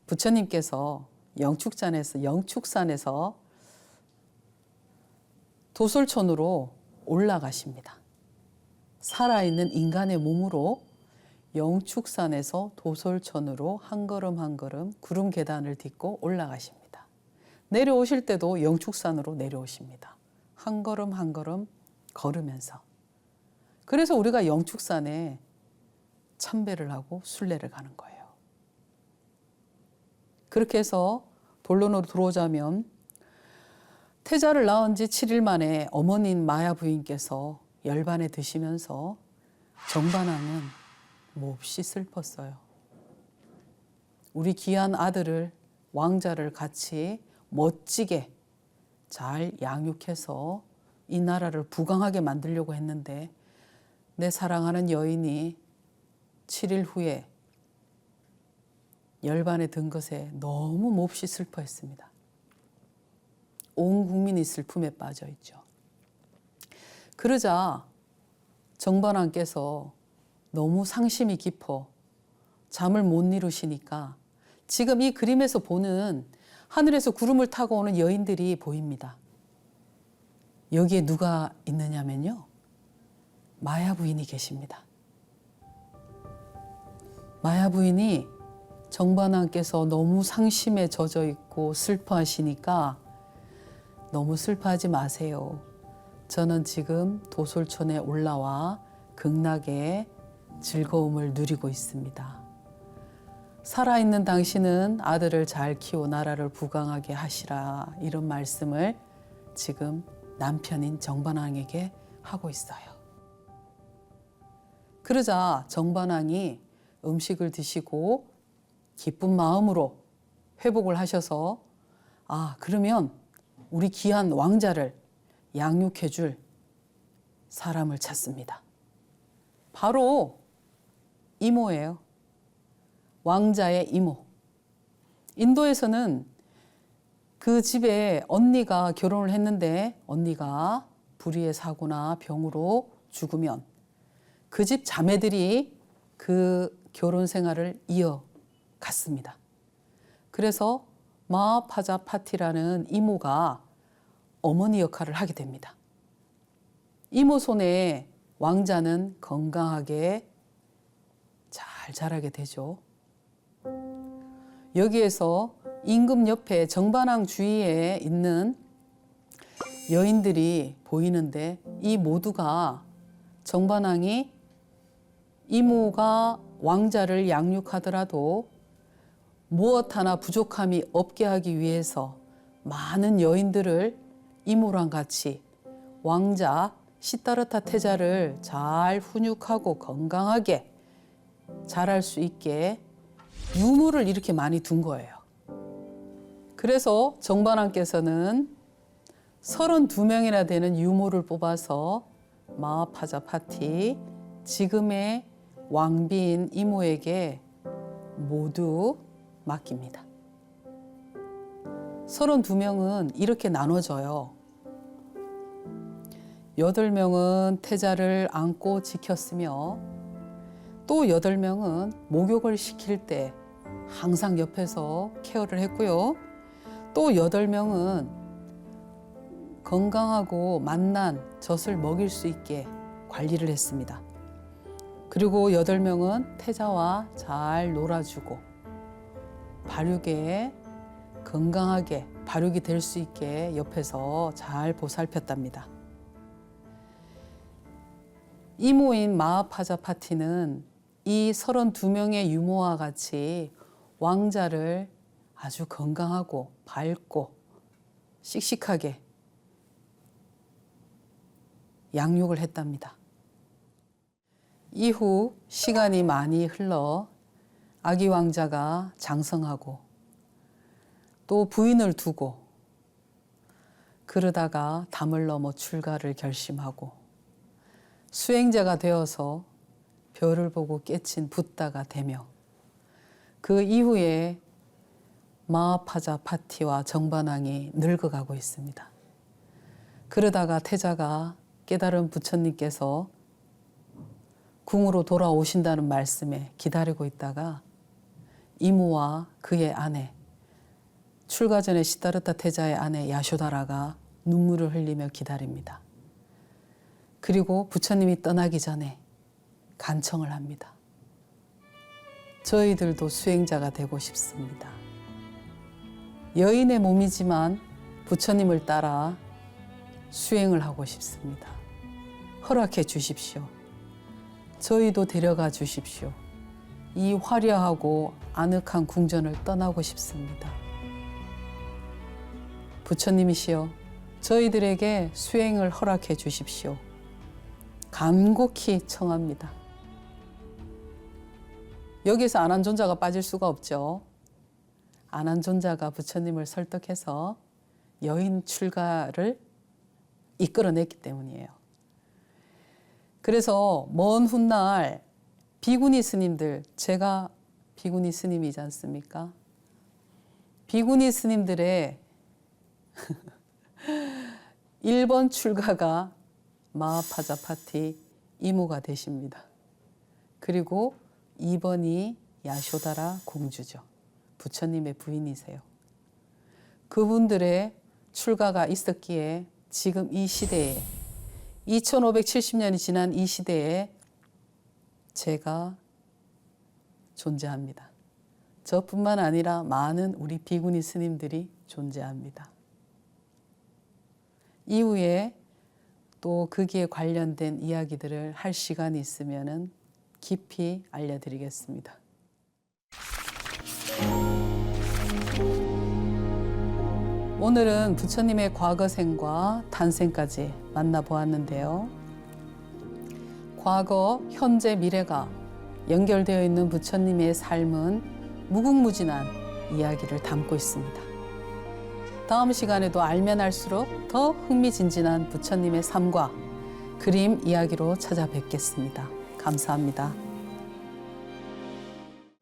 [SPEAKER 1] 부처님께서 영축산에서 도솔촌으로 올라가십니다. 살아있는 인간의 몸으로 영축산에서 도솔촌으로 한 걸음 한 걸음 구름 계단을 딛고 올라가십니다. 내려오실 때도 영축산으로 내려오십니다. 한 걸음 한 걸음 걸으면서. 그래서 우리가 영축산에 참배를 하고 순례를 가는 거예요. 그렇게 해서 본론으로 들어오자면 태자를 낳은 지 7일 만에 어머니인 마야 부인께서 열반에 드시면서 정반왕은 몹시 슬펐어요. 우리 귀한 아들을, 왕자를 같이 멋지게 잘 양육해서 이 나라를 부강하게 만들려고 했는데 내 사랑하는 여인이 7일 후에 열반에 든 것에 너무 몹시 슬퍼했습니다. 온 국민이 슬픔에 빠져 있죠. 그러자 정반왕께서 너무 상심이 깊어 잠을 못 이루시니까 지금 이 그림에서 보는 하늘에서 구름을 타고 오는 여인들이 보입니다. 여기에 누가 있느냐면요. 마야 부인이 계십니다. 마야 부인이 정반왕께서 너무 상심에 젖어 있고 슬퍼하시니까 너무 슬퍼하지 마세요. 저는 지금 도솔촌에 올라와 극락의 즐거움을 누리고 있습니다. 살아있는 당신은 아들을 잘 키워 나라를 부강하게 하시라. 이런 말씀을 지금 남편인 정반왕에게 하고 있어요. 그러자 정반왕이 음식을 드시고 기쁜 마음으로 회복을 하셔서 그러면 우리 귀한 왕자를 양육해 줄 사람을 찾습니다. 바로 이모예요. 왕자의 이모. 인도에서는 그 집에 언니가 결혼을 했는데 언니가 불의의 사고나 병으로 죽으면 그 집 자매들이 그 결혼 생활을 이어갔습니다. 그래서 마하파자파티라는 이모가 어머니 역할을 하게 됩니다. 이모 손에 왕자는 건강하게 잘 자라게 되죠. 여기에서 임금 옆에 정반왕 주위에 있는 여인들이 보이는데 이 모두가 정반왕이 이모가 왕자를 양육하더라도 무엇 하나 부족함이 없게 하기 위해서 많은 여인들을 이모랑 같이 왕자 시다르타 태자를 잘 훈육하고 건강하게 자랄 수 있게 유모를 이렇게 많이 둔 거예요. 그래서 정반왕께서는 32명이나 되는 유모를 뽑아서 마하파자파티 지금의 왕비인 이모에게 모두 맡깁니다. 32명은 이렇게 나눠져요. 8명은 태자를 안고 지켰으며 또 8명은 목욕을 시킬 때 항상 옆에서 케어를 했고요. 또 8명은 건강하고 맛난 젖을 먹일 수 있게 관리를 했습니다. 그리고 8명은 태자와 잘 놀아주고 발육에 건강하게 발육이 될 수 있게 옆에서 잘 보살폈답니다. 이모인 마하파자파티는 이 32명의 유모와 같이 왕자를 아주 건강하고 밝고 씩씩하게 양육을 했답니다. 이후 시간이 많이 흘러 아기 왕자가 장성하고 또 부인을 두고 그러다가 담을 넘어 출가를 결심하고 수행자가 되어서 별을 보고 깨친 붓다가 되며 그 이후에 마하파자파티와 정반왕이 늙어가고 있습니다. 그러다가 태자가 깨달은 부처님께서 궁으로 돌아오신다는 말씀에 기다리고 있다가 이모와 그의 아내, 출가 전에 시다르타 태자의 아내 야쇼다라가 눈물을 흘리며 기다립니다. 그리고 부처님이 떠나기 전에 간청을 합니다. 저희들도 수행자가 되고 싶습니다. 여인의 몸이지만 부처님을 따라 수행을 하고 싶습니다. 허락해 주십시오. 저희도 데려가 주십시오. 이 화려하고 아늑한 궁전을 떠나고 싶습니다. 부처님이시여, 저희들에게 수행을 허락해 주십시오. 간곡히 청합니다. 여기서 안한존자가 빠질 수가 없죠. 안한존자가 부처님을 설득해서 여인 출가를 이끌어냈기 때문이에요. 그래서 먼 훗날 비구니 스님들, 제가 비구니 스님이지 않습니까? 비구니 스님들의 1번 출가가 마하파자파티 이모가 되십니다. 그리고 2번이 야쇼다라 공주죠. 부처님의 부인이세요. 그분들의 출가가 있었기에 지금 이 시대에 2570년이 지난 이 시대에 제가 존재합니다. 저뿐만 아니라 많은 우리 비구니 스님들이 존재합니다. 이후에 또 거기에 관련된 이야기들을 할 시간이 있으면은 깊이 알려드리겠습니다. 오늘은 부처님의 과거생과 탄생까지 만나보았는데요. 과거, 현재, 미래가 연결되어 있는 부처님의 삶은 무궁무진한 이야기를 담고 있습니다. 다음 시간에도 알면 알수록 더 흥미진진한 부처님의 삶과 그림 이야기로 찾아뵙겠습니다. 감사합니다.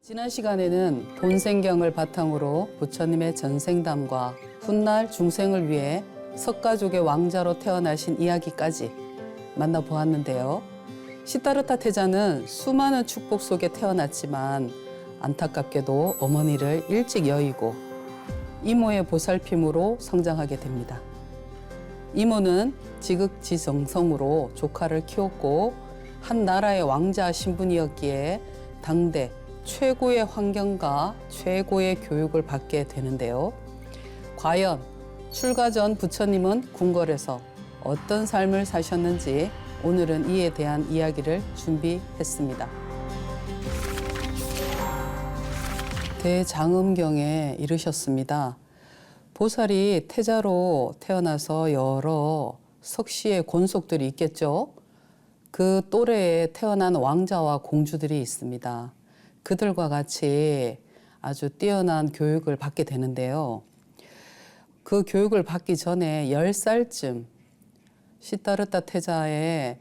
[SPEAKER 1] 지난 시간에는 본생경을 바탕으로 부처님의 전생담과 훗날 중생을 위해 석가족의 왕자로 태어나신 이야기까지 만나보았는데요. 시다르타 태자는 수많은 축복 속에 태어났지만 안타깝게도 어머니를 일찍 여의고 이모의 보살핌으로 성장하게 됩니다. 이모는 지극지정성으로 조카를 키웠고 한 나라의 왕자 신분이었기에 당대 최고의 환경과 최고의 교육을 받게 되는데요. 과연 출가 전 부처님은 궁궐에서 어떤 삶을 사셨는지 오늘은 이에 대한 이야기를 준비했습니다. 대장엄경에 이르셨습니다. 보살이 태자로 태어나서 여러 석씨의 권속들이 있겠죠. 그 또래에 태어난 왕자와 공주들이 있습니다. 그들과 같이 아주 뛰어난 교육을 받게 되는데요. 그 교육을 받기 전에 10살쯤 시다르타 태자의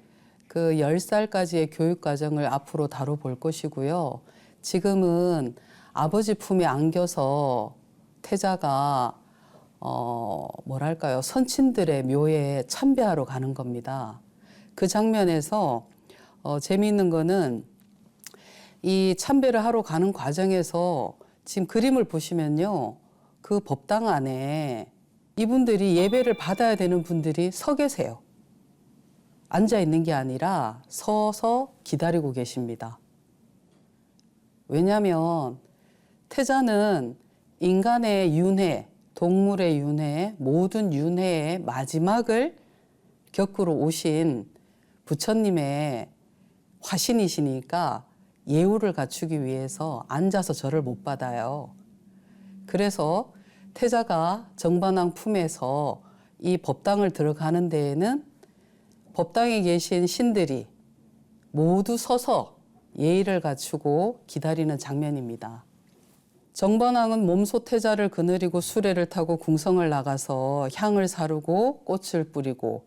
[SPEAKER 1] 그 10살까지의 교육 과정을 앞으로 다뤄볼 것이고요. 지금은 아버지 품에 안겨서 태자가 뭐랄까요, 선친들의 묘에 참배하러 가는 겁니다. 그 장면에서 재미있는 거는 이 참배를 하러 가는 과정에서 지금 그림을 보시면요, 그 법당 안에 이분들이 예배를 받아야 되는 분들이 서 계세요. 앉아 있는 게 아니라 서서 기다리고 계십니다. 왜냐하면 태자는 인간의 윤회, 동물의 윤회, 모든 윤회의 마지막을 겪으러 오신 부처님의 화신이시니까 예우를 갖추기 위해서 앉아서 절을 못 받아요. 그래서 태자가 정반왕 품에서 이 법당을 들어가는 데에는 법당에 계신 신들이 모두 서서 예의를 갖추고 기다리는 장면입니다. 정반왕은 몸소 태자를 거느리고 수레를 타고 궁성을 나가서 향을 사르고 꽃을 뿌리고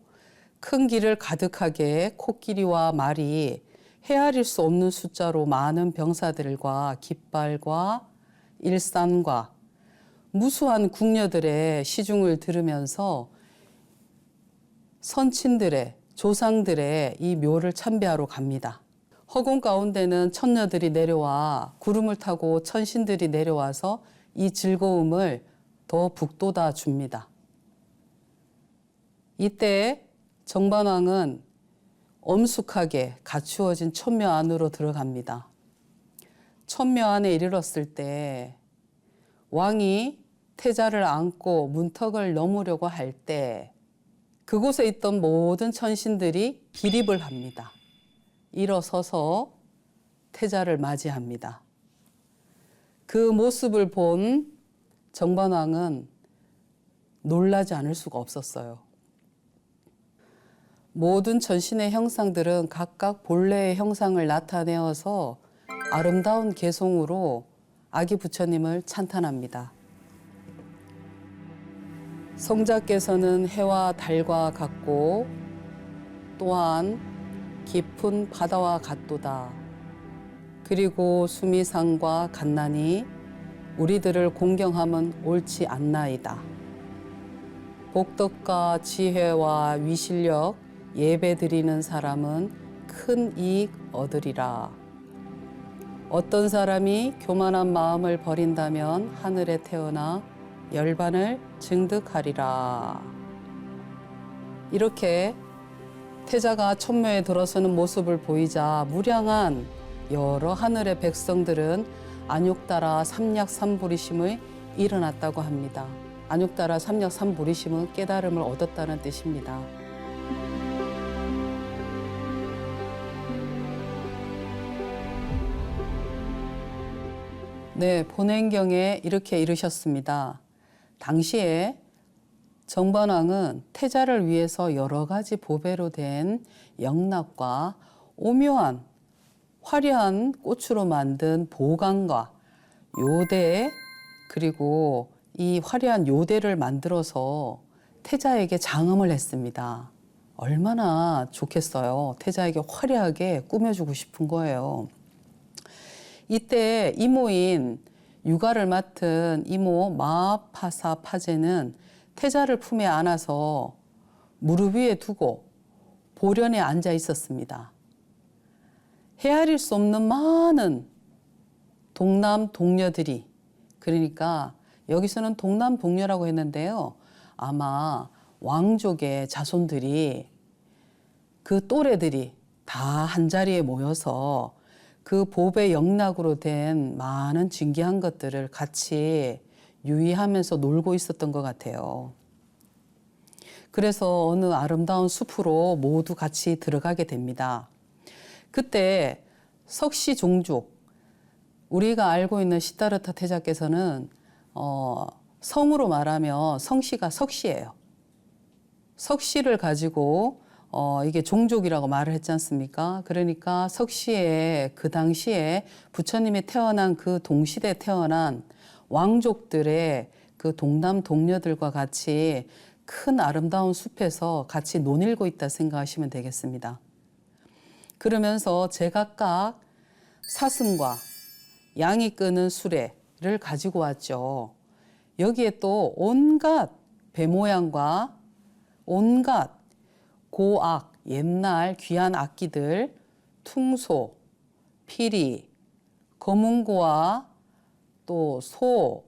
[SPEAKER 1] 큰 길을 가득하게 코끼리와 말이 헤아릴 수 없는 숫자로 많은 병사들과 깃발과 일산과 무수한 궁녀들의 시중을 들으면서 선친들의 조상들의 이 묘를 참배하러 갑니다. 허공 가운데는 천녀들이 내려와 구름을 타고 천신들이 내려와서 이 즐거움을 더 북돋아 줍니다. 이때 정반왕은 엄숙하게 갖추어진 천묘 안으로 들어갑니다. 천묘 안에 이르렀을 때 왕이 태자를 안고 문턱을 넘으려고 할 때 그곳에 있던 모든 천신들이 기립을 합니다. 일어서서 태자를 맞이합니다. 그 모습을 본 정반왕은 놀라지 않을 수가 없었어요. 모든 천신의 형상들은 각각 본래의 형상을 나타내어서 아름다운 개송으로 아기 부처님을 찬탄합니다. 성자께서는 해와 달과 같고 또한 깊은 바다와 같도다. 그리고 수미상과 같나니 우리들을 공경함은 옳지 않나이다. 복덕과 지혜와 위실력 예배드리는 사람은 큰 이익 얻으리라. 어떤 사람이 교만한 마음을 버린다면 하늘에 태어나 열반을 증득하리라. 이렇게 태자가 천묘에 들어서는 모습을 보이자 무량한 여러 하늘의 백성들은 안욕따라 삼약삼부리심의 일어났다고 합니다. 안욕따라 삼약삼부리심은 깨달음을 얻었다는 뜻입니다. 네, 본행경에 이렇게 이르셨습니다. 당시에 정반왕은 태자를 위해서 여러 가지 보배로 된 영납과 오묘한 화려한 꽃으로 만든 보강과 요대, 그리고 이 화려한 요대를 만들어서 태자에게 장엄을 했습니다. 얼마나 좋겠어요. 태자에게 화려하게 꾸며주고 싶은 거예요. 이때 이모인 육아를 맡은 이모 마하파사 파제는 태자를 품에 안아서 무릎 위에 두고 보련에 앉아 있었습니다. 헤아릴 수 없는 많은 동남 동녀들이, 그러니까 여기서는 동남 동녀라고 했는데요. 아마 왕족의 자손들이, 그 또래들이 다 한자리에 모여서 그 보배 영락으로 된 많은 진귀한 것들을 같이 유의하면서 놀고 있었던 것 같아요. 그래서 어느 아름다운 숲으로 모두 같이 들어가게 됩니다. 그때 석시 종족, 우리가 알고 있는 시다르타 태자께서는 성으로 말하면 성씨가 석씨예요. 석씨를 가지고 이게 종족이라고 말을 했지 않습니까? 그러니까 석씨에 그 당시에 부처님이 태어난 그 동시대에 태어난 왕족들의 그 동남 동녀들과 같이 큰 아름다운 숲에서 같이 논일고 있다 생각하시면 되겠습니다. 그러면서 제각각 사슴과 양이 끄는 수레를 가지고 왔죠. 여기에 또 온갖 배 모양과 온갖 고악, 옛날 귀한 악기들, 퉁소, 피리, 거문고와 또 소,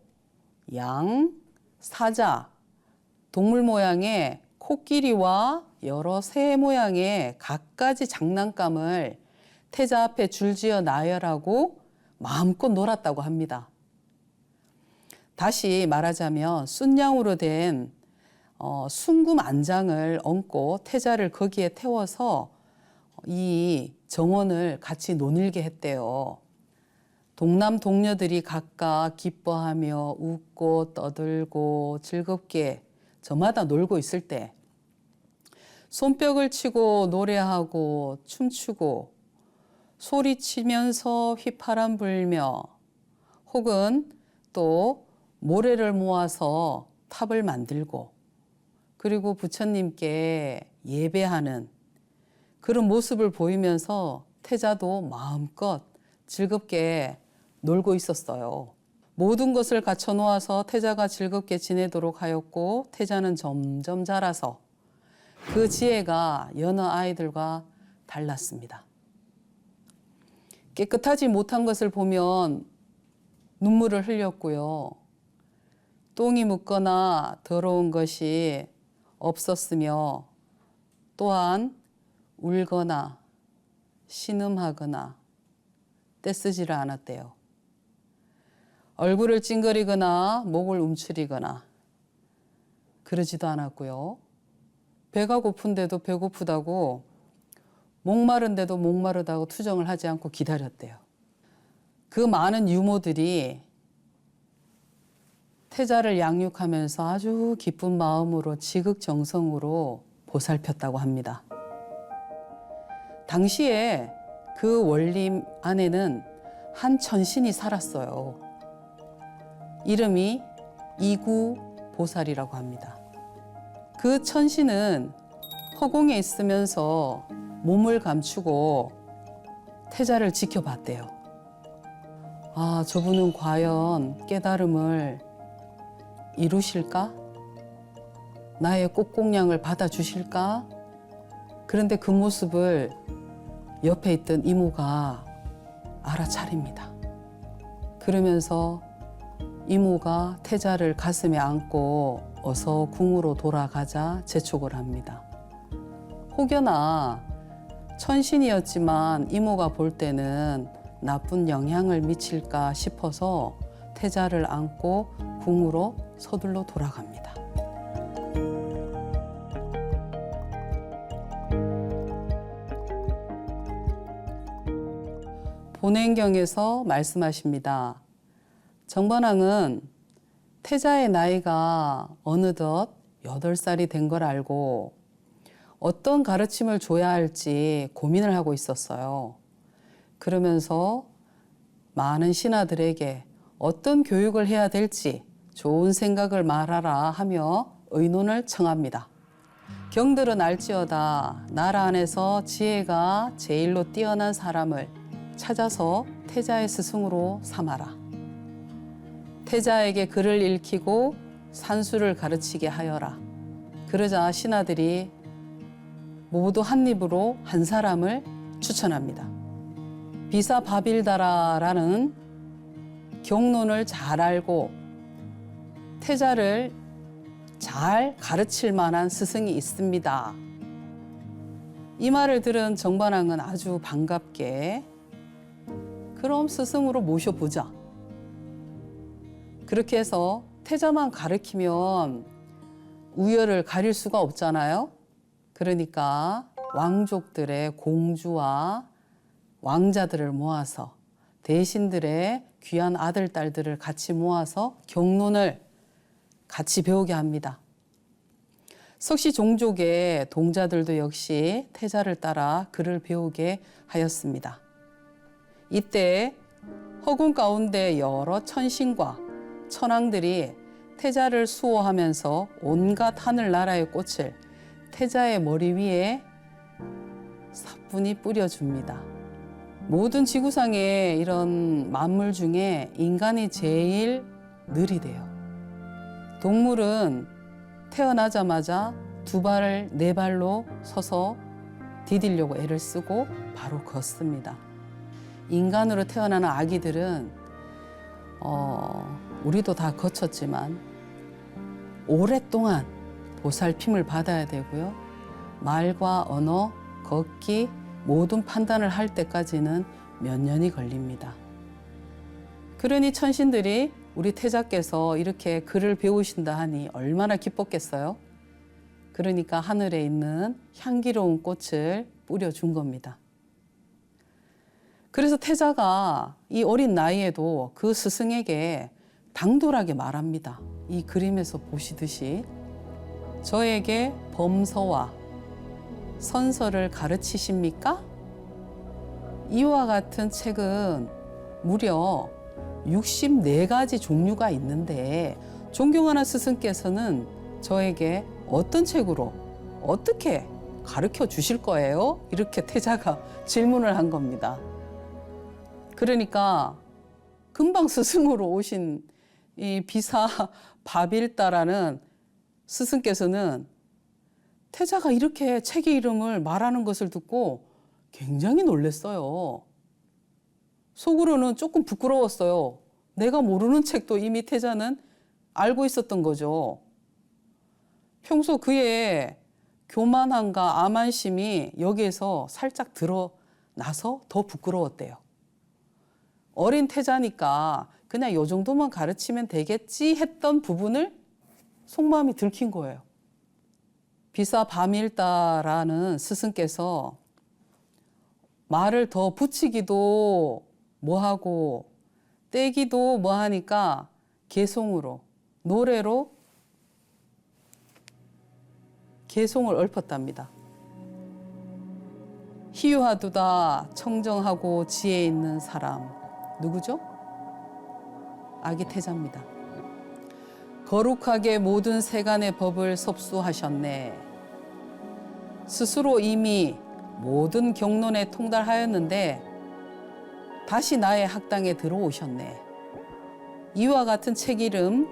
[SPEAKER 1] 양, 사자, 동물 모양의 코끼리와 여러 새 모양의 갖가지 장난감을 태자 앞에 줄지어 나열하고 마음껏 놀았다고 합니다. 다시 말하자면 순양으로 된 순금 안장을 얹고 태자를 거기에 태워서 이 정원을 같이 노늘게 했대요. 동남 동녀들이 각각 기뻐하며 웃고 떠들고 즐겁게 저마다 놀고 있을 때 손뼉을 치고 노래하고 춤추고 소리치면서 휘파람 불며 혹은 또 모래를 모아서 탑을 만들고 그리고 부처님께 예배하는 그런 모습을 보이면서 태자도 마음껏 즐겁게 놀고 있었어요. 모든 것을 갖춰 놓아서 태자가 즐겁게 지내도록 하였고 태자는 점점 자라서 그 지혜가 여느 아이들과 달랐습니다. 깨끗하지 못한 것을 보면 눈물을 흘렸고요. 똥이 묻거나 더러운 것이 없었으며 또한 울거나 신음하거나 떼쓰지를 않았대요. 얼굴을 찡그리거나 목을 움츠리거나 그러지도 않았고요. 배가 고픈데도 배고프다고 목마른데도 목마르다고 투정을 하지 않고 기다렸대요. 그 많은 유모들이 태자를 양육하면서 아주 기쁜 마음으로 지극정성으로 보살폈다고 합니다. 당시에 그 원림 안에는 한 천신이 살았어요. 이름이 이구보살이라고 합니다. 그 천신은 허공에 있으면서 몸을 감추고 태자를 지켜봤대요. 아, 저분은 과연 깨달음을 이루실까? 나의 꽃공양을 받아주실까? 그런데 그 모습을 옆에 있던 이모가 알아차립니다. 그러면서 이모가 태자를 가슴에 안고 어서 궁으로 돌아가자 재촉을 합니다. 혹여나 천신이었지만 이모가 볼 때는 나쁜 영향을 미칠까 싶어서 태자를 안고 궁으로 서둘러 돌아갑니다. 본행경에서 말씀하십니다. 정번왕은 태자의 나이가 어느덧 8살이 된 걸 알고 어떤 가르침을 줘야 할지 고민을 하고 있었어요. 그러면서 많은 신하들에게 어떤 교육을 해야 될지 좋은 생각을 말하라 하며 의논을 청합니다. 경들은 알지어다 나라 안에서 지혜가 제일로 뛰어난 사람을 찾아서 태자의 스승으로 삼아라. 태자에게 글을 읽히고 산수를 가르치게 하여라. 그러자 신하들이 모두 한 입으로 한 사람을 추천합니다. 비사바빌다라라는 경론을 잘 알고 태자를 잘 가르칠 만한 스승이 있습니다. 이 말을 들은 정반왕은 아주 반갑게 그럼 스승으로 모셔보자. 그렇게 해서 태자만 가르치면 우열을 가릴 수가 없잖아요. 그러니까 왕족들의 공주와 왕자들을 모아서 대신들의 귀한 아들, 딸들을 같이 모아서 경론을 같이 배우게 합니다. 석시 종족의 동자들도 역시 태자를 따라 글을 배우게 하였습니다. 이때 허공 가운데 여러 천신과 천왕들이 태자를 수호하면서 온갖 하늘나라의 꽃을 태자의 머리 위에 사뿐히 뿌려줍니다. 모든 지구상의 이런 만물 중에 인간이 제일 느리대요. 동물은 태어나자마자 두 발을 네 발로 서서 디디려고 애를 쓰고 바로 걷습니다. 인간으로 태어나는 아기들은 우리도 다 거쳤지만 오랫동안 보살핌을 받아야 되고요. 말과 언어, 걷기 모든 판단을 할 때까지는 몇 년이 걸립니다. 그러니 천신들이 우리 태자께서 이렇게 글을 배우신다 하니 얼마나 기뻤겠어요? 그러니까 하늘에 있는 향기로운 꽃을 뿌려준 겁니다. 그래서 태자가 이 어린 나이에도 그 스승에게 당돌하게 말합니다. 이 그림에서 보시듯이 저에게 범서와 선서를 가르치십니까? 이와 같은 책은 무려 64가지 종류가 있는데 존경하는 스승께서는 저에게 어떤 책으로 어떻게 가르쳐 주실 거예요? 이렇게 태자가 질문을 한 겁니다. 그러니까 금방 스승으로 오신 이 비사 바빌다라는 스승께서는 태자가 이렇게 책의 이름을 말하는 것을 듣고 굉장히 놀랐어요. 속으로는 조금 부끄러웠어요. 내가 모르는 책도 이미 태자는 알고 있었던 거죠. 평소 그의 교만함과 암안심이 여기에서 살짝 드러나서 더 부끄러웠대요. 어린 태자니까 그냥 요 정도만 가르치면 되겠지 했던 부분을 속마음이 들킨 거예요. 비사 바밀다라는 스승께서 말을 더 붙이기도 뭐하고 떼기도 뭐하니까 개송으로 노래로 개송을 읊었답니다. 희유하두다 청정하고 지혜 있는 사람 누구죠? 아기 태자입니다. 거룩하게 모든 세간의 법을 섭수하셨네. 스스로 이미 모든 경론에 통달하였는데 다시 나의 학당에 들어오셨네. 이와 같은 책 이름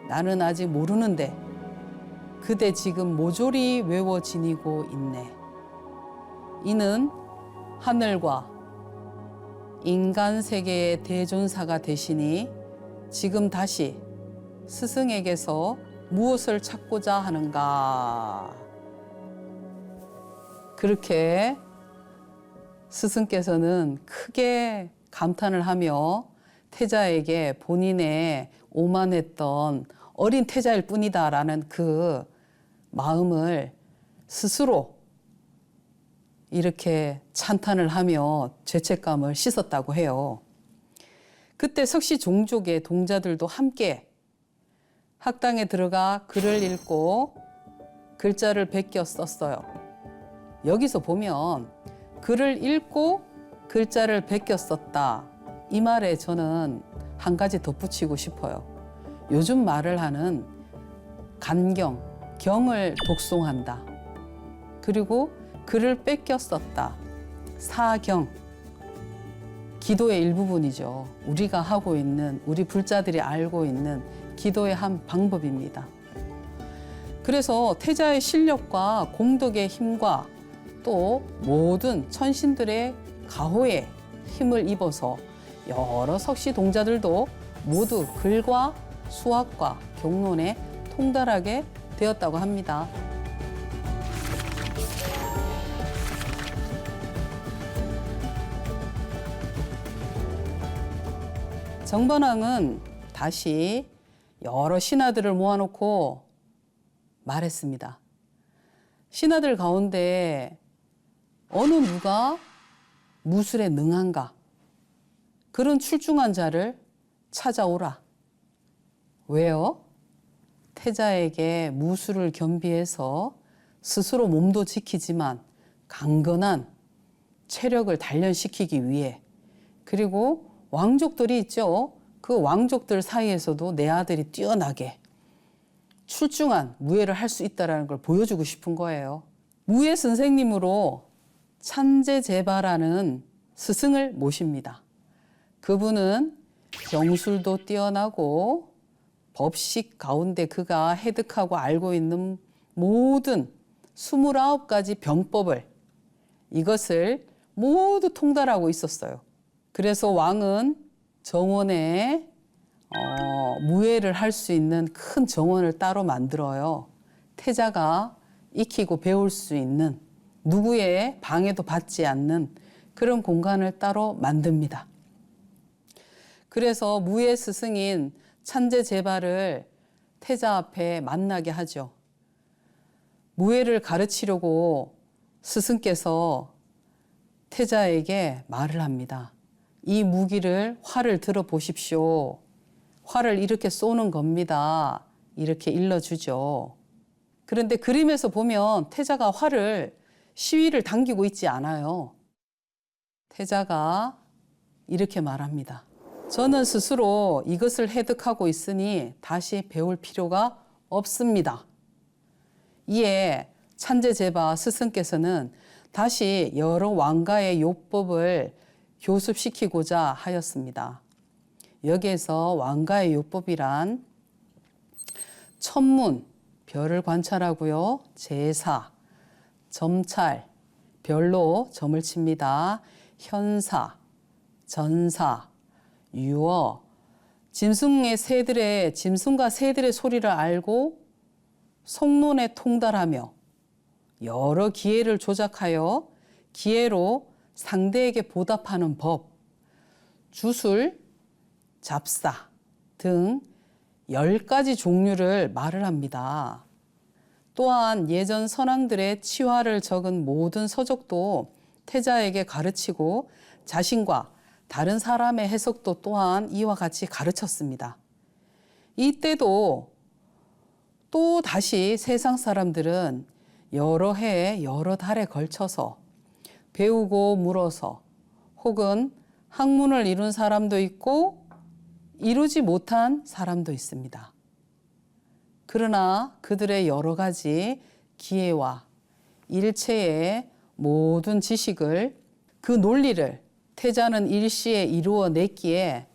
[SPEAKER 1] 나는 아직 모르는데 그대 지금 모조리 외워 지니고 있네. 이는 하늘과 인간 세계의 대존사가 되시니 지금 다시 스승에게서 무엇을 찾고자 하는가? 그렇게 스승께서는 크게 감탄을 하며 태자에게 본인의 오만했던 어린 태자일 뿐이다라는 그 마음을 스스로 이렇게 찬탄을 하며 죄책감을 씻었다고 해요. 그때 석시 종족의 동자들도 함께 학당에 들어가 글을 읽고 글자를 베껴 썼어요. 여기서 보면 글을 읽고 글자를 베껴 썼다. 이 말에 저는 한 가지 덧붙이고 싶어요. 요즘 말을 하는 간경, 경을 독송한다. 그리고 글을 뺏겨 썼다. 사경, 기도의 일부분이죠. 우리가 하고 있는, 우리 불자들이 알고 있는 기도의 한 방법입니다. 그래서 태자의 실력과 공덕의 힘과 또 모든 천신들의 가호에 힘을 입어서 여러 석시 동자들도 모두 글과 수학과 경론에 통달하게 되었다고 합니다. 정번왕은 다시 여러 신하들을 모아놓고 말했습니다. 신하들 가운데 어느 누가 무술에 능한가? 그런 출중한 자를 찾아오라. 왜요? 태자에게 무술을 겸비해서 스스로 몸도 지키지만 강건한 체력을 단련시키기 위해, 그리고 왕족들이 있죠. 그 왕족들 사이에서도 내 아들이 뛰어나게 출중한 무예를 할 수 있다는 걸 보여주고 싶은 거예요. 무예 선생님으로 찬제제바라는 스승을 모십니다. 그분은 경술도 뛰어나고 법식 가운데 그가 해득하고 알고 있는 모든 29가지 병법을 이것을 모두 통달하고 있었어요. 그래서 왕은 정원에 무예를 할 수 있는 큰 정원을 따로 만들어요. 태자가 익히고 배울 수 있는 누구의 방해도 받지 않는 그런 공간을 따로 만듭니다. 그래서 무예 스승인 찬제제바를 태자 앞에 만나게 하죠. 무예를 가르치려고 스승께서 태자에게 말을 합니다. 이 무기를 활을 들어보십시오. 활을 이렇게 쏘는 겁니다. 이렇게 일러주죠. 그런데 그림에서 보면 태자가 활을 시위를 당기고 있지 않아요. 태자가 이렇게 말합니다. 저는 스스로 이것을 해득하고 있으니 다시 배울 필요가 없습니다. 이에 찬제제바 스승께서는 다시 여러 왕가의 요법을 교습시키고자 하였습니다. 여기에서 왕가의 요법이란 천문, 별을 관찰하고요. 제사, 점찰, 별로 점을 칩니다. 현사, 전사, 유어, 짐승과 새들의 소리를 알고 속론에 통달하며 여러 기회를 조작하여 기회로 상대에게 보답하는 법, 주술, 잡사 등 10가지 종류를 말을 합니다. 또한 예전 선왕들의 치화를 적은 모든 서적도 태자에게 가르치고 자신과 다른 사람의 해석도 또한 이와 같이 가르쳤습니다. 이때도 또 다시 세상 사람들은 여러 해 여러 달에 걸쳐서 배우고 물어서 혹은 학문을 이룬 사람도 있고 이루지 못한 사람도 있습니다. 그러나 그들의 여러 가지 기회와 일체의 모든 지식을 그 논리를 태자는 일시에 이루어냈기에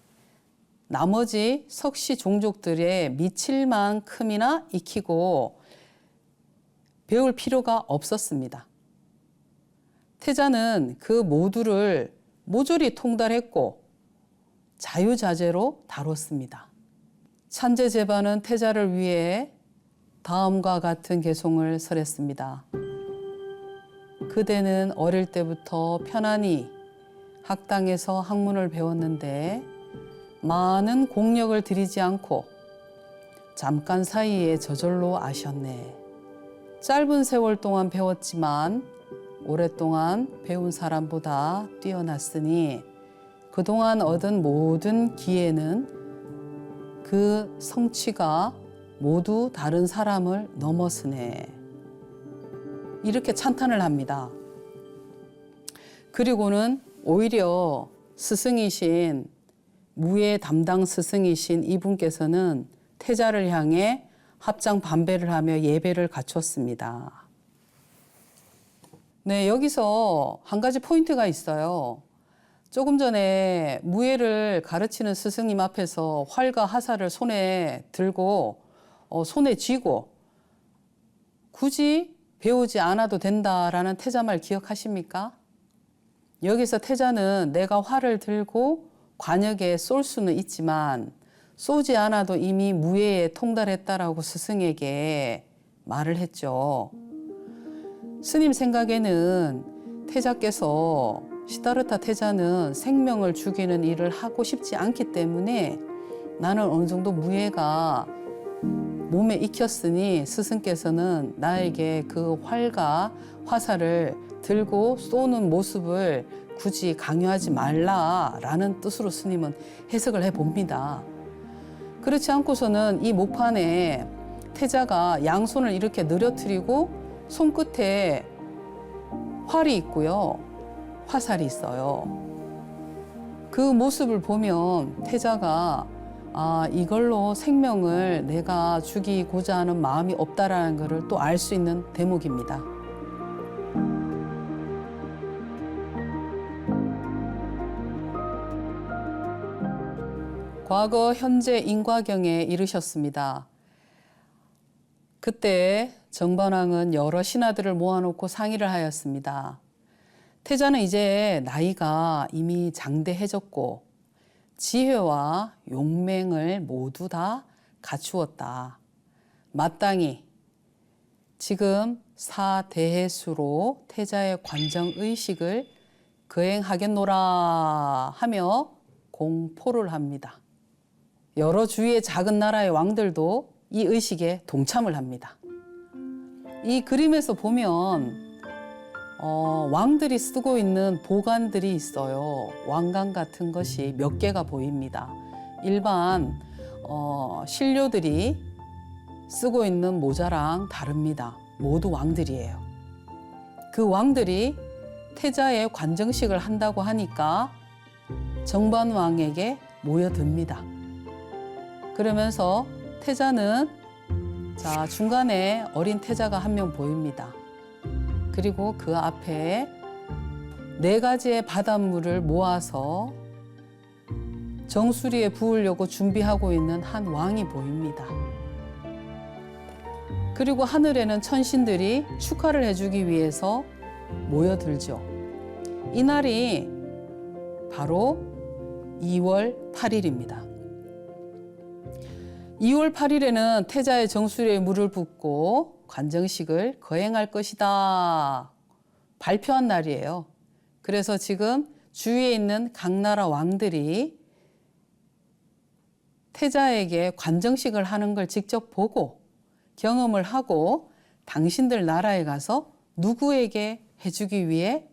[SPEAKER 1] 나머지 석시 종족들의 미칠 만큼이나 익히고 배울 필요가 없었습니다. 태자는 그 모두를 모조리 통달했고 자유자재로 다뤘습니다. 찬제제바는 태자를 위해 다음과 같은 개송을 설했습니다. 그대는 어릴 때부터 편안히 학당에서 학문을 배웠는데 많은 공력을 들이지 않고 잠깐 사이에 저절로 아셨네. 짧은 세월 동안 배웠지만 오랫동안 배운 사람보다 뛰어났으니 그동안 얻은 모든 기회는 그 성취가 모두 다른 사람을 넘어서네. 이렇게 찬탄을 합니다. 그리고는 오히려 스승이신 무예 담당 스승이신 이분께서는 태자를 향해 합장 반배를 하며 예배를 갖췄습니다. 네, 여기서 한 가지 포인트가 있어요. 조금 전에 무예를 가르치는 스승님 앞에서 활과 화살을 손에 들고 손에 쥐고 굳이 배우지 않아도 된다라는 태자말 기억하십니까? 여기서 태자는 내가 활을 들고 관역에 쏠 수는 있지만 쏘지 않아도 이미 무예에 통달했다라고 스승에게 말을 했죠. 스님 생각에는 태자께서 시다르타 태자는 생명을 죽이는 일을 하고 싶지 않기 때문에 나는 어느 정도 무예가 몸에 익혔으니 스승께서는 나에게 그 활과 화살을 들고 쏘는 모습을 굳이 강요하지 말라라는 뜻으로 스님은 해석을 해봅니다. 그렇지 않고서는 이 목판에 태자가 양손을 이렇게 늘어뜨리고 손끝에 활이 있고요. 화살이 있어요. 그 모습을 보면 태자가 이걸로 생명을 내가 죽이고자 하는 마음이 없다라는 것을 또 알 수 있는 대목입니다. 과거 현재 인과경에 이르셨습니다. 그때 정반왕은 여러 신하들을 모아놓고 상의를 하였습니다. 태자는 이제 나이가 이미 장대해졌고 지혜와 용맹을 모두 다 갖추었다. 마땅히 지금 사대해수로 태자의 관정의식을 거행하겠노라 하며 공포를 합니다. 여러 주위의 작은 나라의 왕들도 이 의식에 동참을 합니다. 이 그림에서 보면 왕들이 쓰고 있는 보관들이 있어요. 왕관 같은 것이 몇 개가 보입니다. 일반 신료들이 쓰고 있는 모자랑 다릅니다. 모두 왕들이에요. 그 왕들이 태자의 관정식을 한다고 하니까 정반왕에게 모여듭니다. 그러면서 태자는 중간에 어린 태자가 한 명 보입니다. 그리고 그 앞에 4가지의 바닷물을 모아서 정수리에 부으려고 준비하고 있는 한 왕이 보입니다. 그리고 하늘에는 천신들이 축하를 해주기 위해서 모여들죠. 이날이 바로 2월 8일입니다. 2월 8일에는 태자의 정수리에 물을 붓고 관정식을 거행할 것이다 발표한 날이에요. 그래서 지금 주위에 있는 각 나라 왕들이 태자에게 관정식을 하는 걸 직접 보고 경험을 하고 당신들 나라에 가서 누구에게 해주기 위해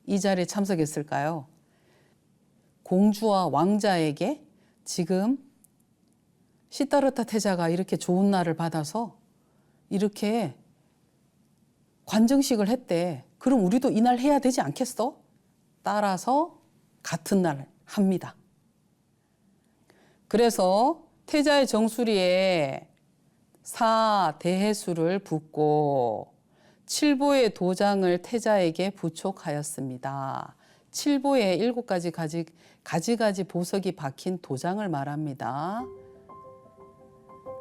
[SPEAKER 1] 이 자리에 참석했을까요? 공주와 왕자에게 지금 시다르타 태자가 이렇게 좋은 날을 받아서 이렇게 관정식을 했대. 그럼 우리도 이날 해야 되지 않겠어? 따라서 같은 날 합니다. 그래서 태자의 정수리에 사대해수를 붓고 7보의 도장을 태자에게 부촉하였습니다. 7보에 7가지 가지 보석이 박힌 도장을 말합니다.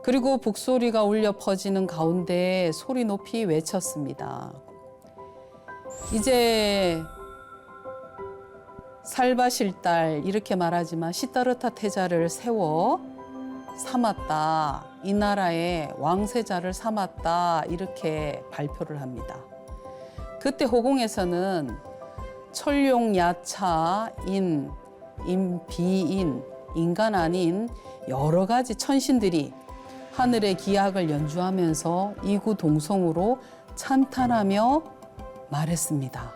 [SPEAKER 1] 그리고 북소리가 울려 퍼지는 가운데 소리 높이 외쳤습니다. 이제 살바실 딸 이렇게 말하지만 시다르타 태자를 세워 삼았다. 이 나라의 왕세자를 삼았다. 이렇게 발표를 합니다. 그때 호공에서는 철용, 야차, 비인, 인간 아닌 여러 가지 천신들이 하늘의 기악을 연주하면서 이구동성으로 찬탄하며 말했습니다.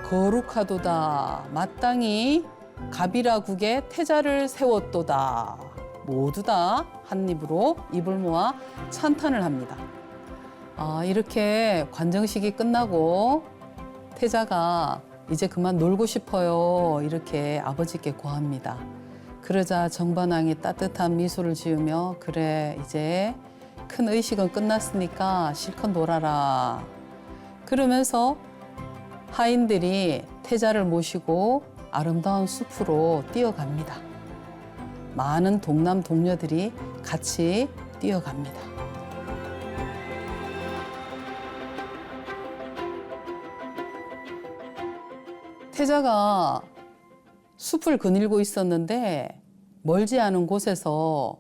[SPEAKER 1] 거룩하도다. 마땅히 가비라국에 태자를 세웠도다. 모두 다 한 입으로 입을 모아 찬탄을 합니다. 이렇게 관정식이 끝나고 태자가 이제 그만 놀고 싶어요. 이렇게 아버지께 고합니다. 그러자 정반왕이 따뜻한 미소를 지으며 그래 이제 큰 의식은 끝났으니까 실컷 놀아라. 그러면서 하인들이 태자를 모시고 아름다운 숲으로 뛰어갑니다. 많은 동남 동료들이 같이 뛰어갑니다. 태자가 숲을 거닐고 있었는데 멀지 않은 곳에서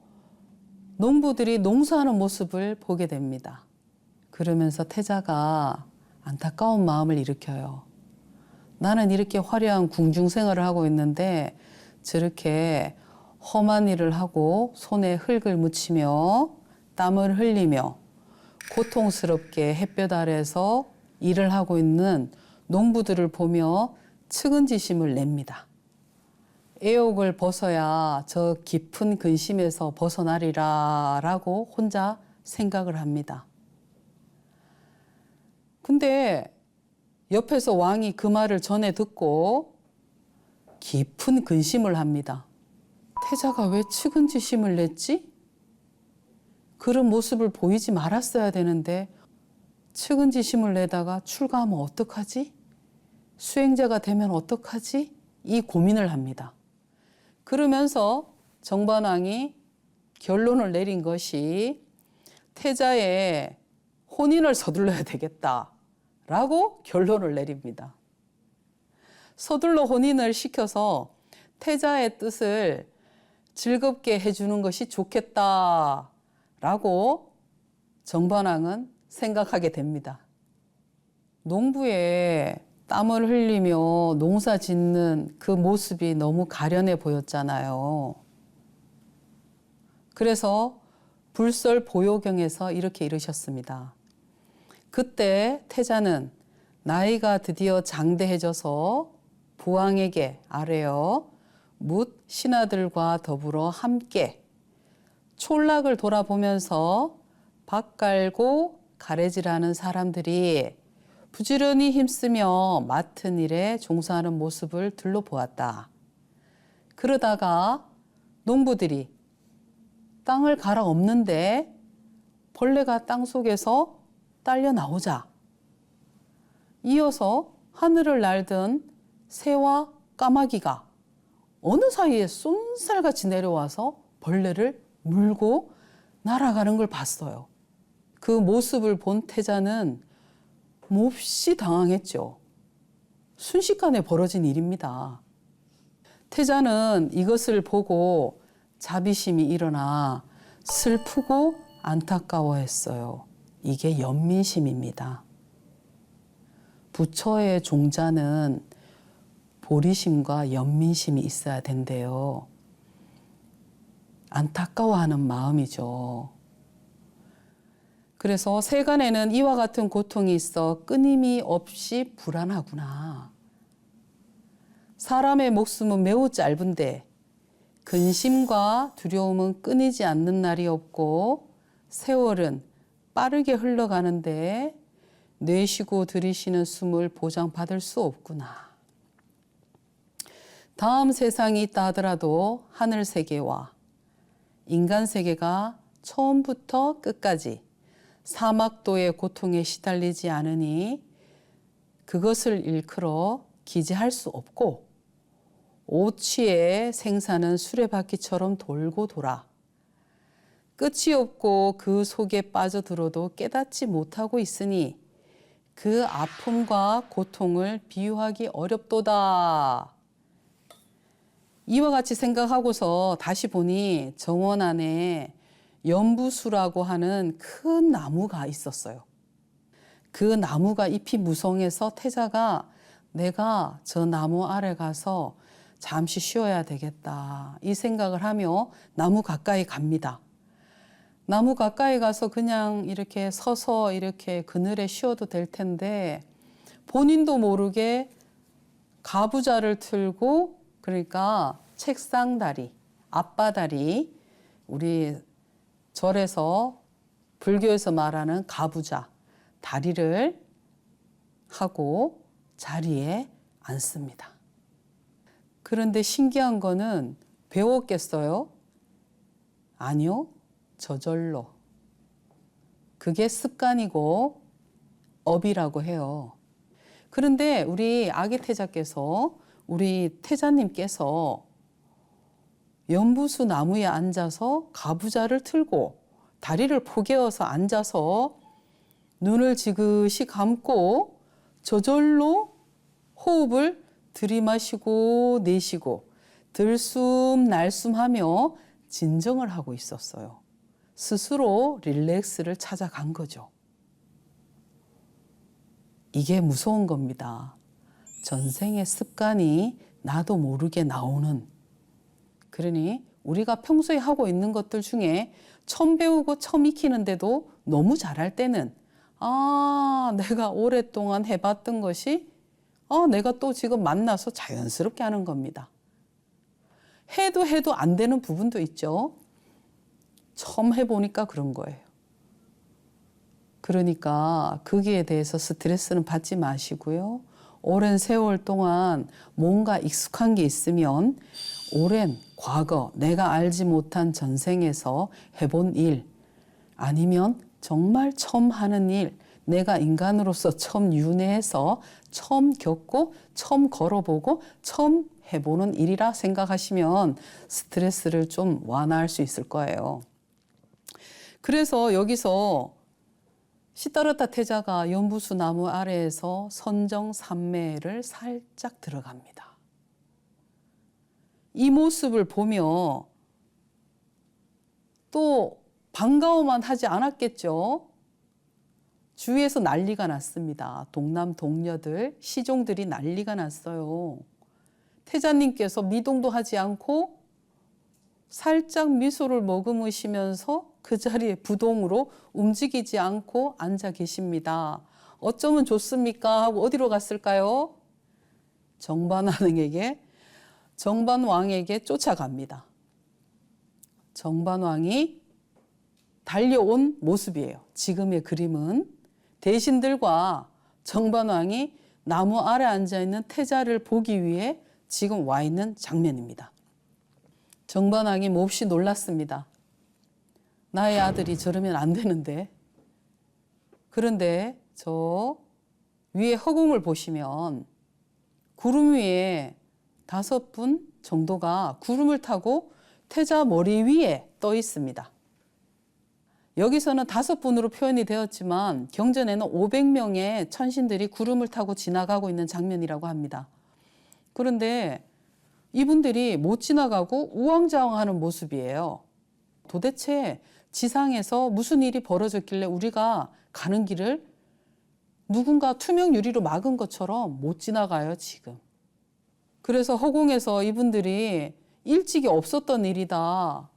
[SPEAKER 1] 농부들이 농사하는 모습을 보게 됩니다. 그러면서 태자가 안타까운 마음을 일으켜요. 나는 이렇게 화려한 궁중 생활을 하고 있는데 저렇게 험한 일을 하고 손에 흙을 묻히며 땀을 흘리며 고통스럽게 햇볕 아래서 일을 하고 있는 농부들을 보며 측은지심을 냅니다. 애옥을 벗어야 저 깊은 근심에서 벗어나리라 라고 혼자 생각을 합니다. 근데 옆에서 왕이 그 말을 전해 듣고 깊은 근심을 합니다. 태자가 왜 측은지심을 냈지? 그런 모습을 보이지 말았어야 되는데 측은지심을 내다가 출가하면 어떡하지? 수행자가 되면 어떡하지? 이 고민을 합니다. 그러면서 정반왕이 결론을 내린 것이 태자의 혼인을 서둘러야 되겠다라고 결론을 내립니다. 서둘러 혼인을 시켜서 태자의 뜻을 즐겁게 해주는 것이 좋겠다라고 정반왕은 생각하게 됩니다. 농부에 땀을 흘리며 농사 짓는 그 모습이 너무 가련해 보였잖아요. 그래서 불설 보요경에서 이렇게 이르셨습니다. 그때 태자는 나이가 드디어 장대해져서 부왕에게 아뢰어 묻 신하들과 더불어 함께 촌락을 돌아보면서 밭 갈고 가래질하는 사람들이 부지런히 힘쓰며 맡은 일에 종사하는 모습을 둘러보았다. 그러다가 농부들이 땅을 갈아 엎는데 벌레가 땅 속에서 딸려 나오자 이어서 하늘을 날던 새와 까마귀가 어느 사이에 쏜살같이 내려와서 벌레를 물고 날아가는 걸 봤어요. 그 모습을 본 태자는 몹시 당황했죠. 순식간에 벌어진 일입니다. 태자는 이것을 보고 자비심이 일어나 슬프고 안타까워했어요. 이게 연민심입니다. 부처의 종자는 보리심과 연민심이 있어야 된대요. 안타까워하는 마음이죠. 그래서 세간에는 이와 같은 고통이 있어 끊임이 없이 불안하구나. 사람의 목숨은 매우 짧은데 근심과 두려움은 끊이지 않는 날이 없고 세월은 빠르게 흘러가는데 내쉬고 들이쉬는 숨을 보장받을 수 없구나. 다음 세상이 있다 하더라도 하늘 세계와 인간 세계가 처음부터 끝까지 사막도의 고통에 시달리지 않으니 그것을 일컬어 기재할 수 없고 오치의 생사는 수레바퀴처럼 돌고 돌아 끝이 없고 그 속에 빠져들어도 깨닫지 못하고 있으니 그 아픔과 고통을 비유하기 어렵도다. 이와 같이 생각하고서 다시 보니 정원 안에 연부수라고 하는 큰 나무가 있었어요. 그 나무가 잎이 무성해서 태자가 내가 저 나무 아래 가서 잠시 쉬어야 되겠다 이 생각을 하며 나무 가까이 갑니다. 나무 가까이 가서 그냥 이렇게 서서 이렇게 그늘에 쉬어도 될 텐데 본인도 모르게 가부좌를 틀고 그러니까 책상 다리, 앞바다리 우리 절에서 불교에서 말하는 가부좌 다리를 하고 자리에 앉습니다. 그런데 신기한 거는 배웠겠어요? 아니요. 저절로. 그게 습관이고 업이라고 해요. 그런데 우리 아기태자께서 우리 태자님께서 연부수 나무에 앉아서 가부좌를 틀고 다리를 포개어서 앉아서 눈을 지그시 감고 저절로 호흡을 들이마시고 내쉬고 들숨 날숨하며 진정을 하고 있었어요. 스스로 릴렉스를 찾아간 거죠. 이게 무서운 겁니다. 전생의 습관이 나도 모르게 나오는. 그러니 우리가 평소에 하고 있는 것들 중에 처음 배우고 처음 익히는데도 너무 잘할 때는 내가 오랫동안 해봤던 것이 내가 또 지금 만나서 자연스럽게 하는 겁니다. 해도 안 되는 부분도 있죠. 처음 해보니까 그런 거예요. 그러니까 거기에 대해서 스트레스는 받지 마시고요. 오랜 세월 동안 뭔가 익숙한 게 있으면 오랜 과거 내가 알지 못한 전생에서 해본 일 아니면 정말 처음 하는 일 내가 인간으로서 처음 윤회해서 처음 겪고 처음 걸어보고 처음 해보는 일이라 생각하시면 스트레스를 좀 완화할 수 있을 거예요. 그래서 여기서 시다르타 태자가 연부수 나무 아래에서 선정산매를 살짝 들어갑니다. 이 모습을 보며 또 반가워만 하지 않았겠죠. 주위에서 난리가 났습니다. 동남 동녀들, 시종들이 난리가 났어요. 태자님께서 미동도 하지 않고 살짝 미소를 머금으시면서 그 자리에 부동으로 움직이지 않고 앉아 계십니다. 어쩌면 좋습니까? 하고 어디로 갔을까요? 정반왕에게 쫓아갑니다. 정반왕이 달려온 모습이에요. 지금의 그림은 대신들과 정반왕이 나무 아래 앉아있는 태자를 보기 위해 지금 와 있는 장면입니다. 정반왕이 몹시 놀랐습니다. 나의 아들이 저러면 안 되는데. 그런데 저 위에 허공을 보시면 구름 위에 5분 정도가 구름을 타고 태자 머리 위에 떠 있습니다. 여기서는 5분으로 표현이 되었지만 경전에는 500명의 천신들이 구름을 타고 지나가고 있는 장면이라고 합니다. 그런데 이분들이 못 지나가고 우왕좌왕하는 모습이에요. 도대체 지상에서 무슨 일이 벌어졌길래 우리가 가는 길을 누군가 투명 유리로 막은 것처럼 못 지나가요, 지금. 그래서 허공에서 이분들이 일찍이 없었던 일이다.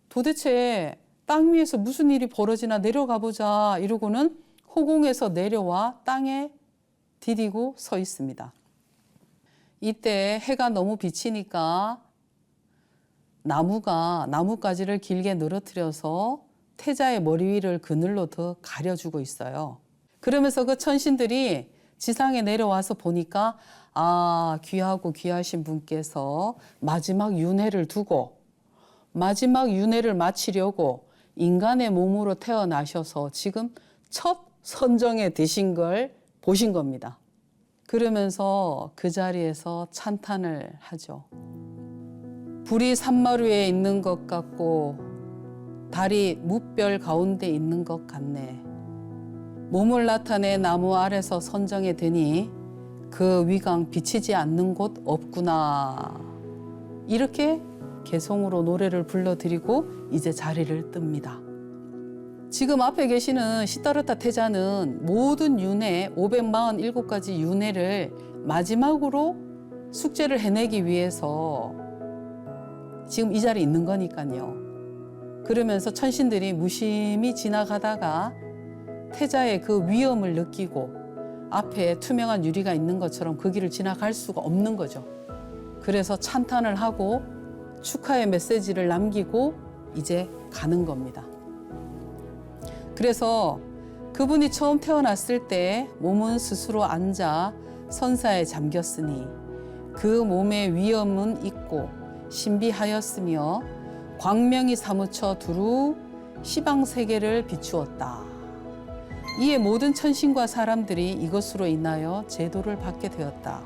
[SPEAKER 1] 도대체 땅 위에서 무슨 일이 벌어지나 내려가 보자 이러고는 허공에서 내려와 땅에 디디고 서 있습니다. 이때 해가 너무 비치니까 나뭇가지를 길게 늘어뜨려서 태자의 머리 위를 그늘로 더 가려주고 있어요. 그러면서 그 천신들이 지상에 내려와서 보니까 귀하고 귀하신 분께서 마지막 윤회를 두고 마지막 윤회를 마치려고 인간의 몸으로 태어나셔서 지금 첫 선정에 드신 걸 보신 겁니다. 그러면서 그 자리에서 찬탄을 하죠. 불이 산마루에 있는 것 같고 달이 무별 가운데 있는 것 같네. 몸을 나타내 나무 아래서 선정에 되니 그 위강 비치지 않는 곳 없구나. 이렇게 개성으로 노래를 불러드리고 이제 자리를 뜹니다. 지금 앞에 계시는 시다르타 태자는 모든 윤회 547가지 윤회를 마지막으로 숙제를 해내기 위해서 지금 이 자리에 있는 거니까요. 그러면서 천신들이 무심히 지나가다가 태자의 그 위엄을 느끼고 앞에 투명한 유리가 있는 것처럼 그 길을 지나갈 수가 없는 거죠. 그래서 찬탄을 하고 축하의 메시지를 남기고 이제 가는 겁니다. 그래서 그분이 처음 태어났을 때 몸은 스스로 앉아 선사에 잠겼으니 그 몸의 위엄은 있고 신비하였으며 광명이 사무쳐 두루 시방세계를 비추었다. 이에 모든 천신과 사람들이 이것으로 인하여 제도를 받게 되었다.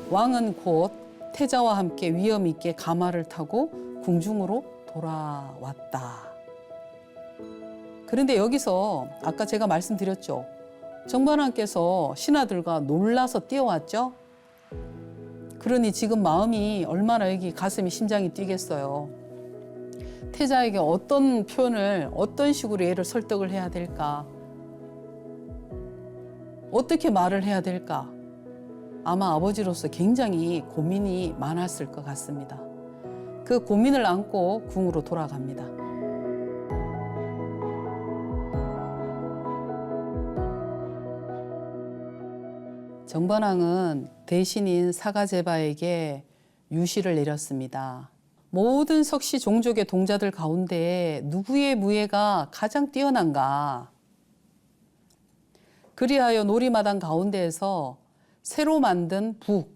[SPEAKER 1] 왕은 곧 태자와 함께 위엄 있게 가마를 타고 궁중으로 돌아왔다. 그런데 여기서 아까 제가 말씀드렸죠. 정반왕께서 신하들과 놀라서 뛰어왔죠. 그러니 지금 마음이 얼마나 여기 가슴이 심장이 뛰겠어요. 태자에게 어떤 표현을 어떤 식으로 얘를 설득을 해야 될까? 어떻게 말을 해야 될까? 아마 아버지로서 굉장히 고민이 많았을 것 같습니다. 그 고민을 안고 궁으로 돌아갑니다. 정반왕은 대신인 사가제바에게 유시를 내렸습니다. 모든 석시 종족의 동자들 가운데 누구의 무예가 가장 뛰어난가? 그리하여 놀이마당 가운데에서 새로 만든 북,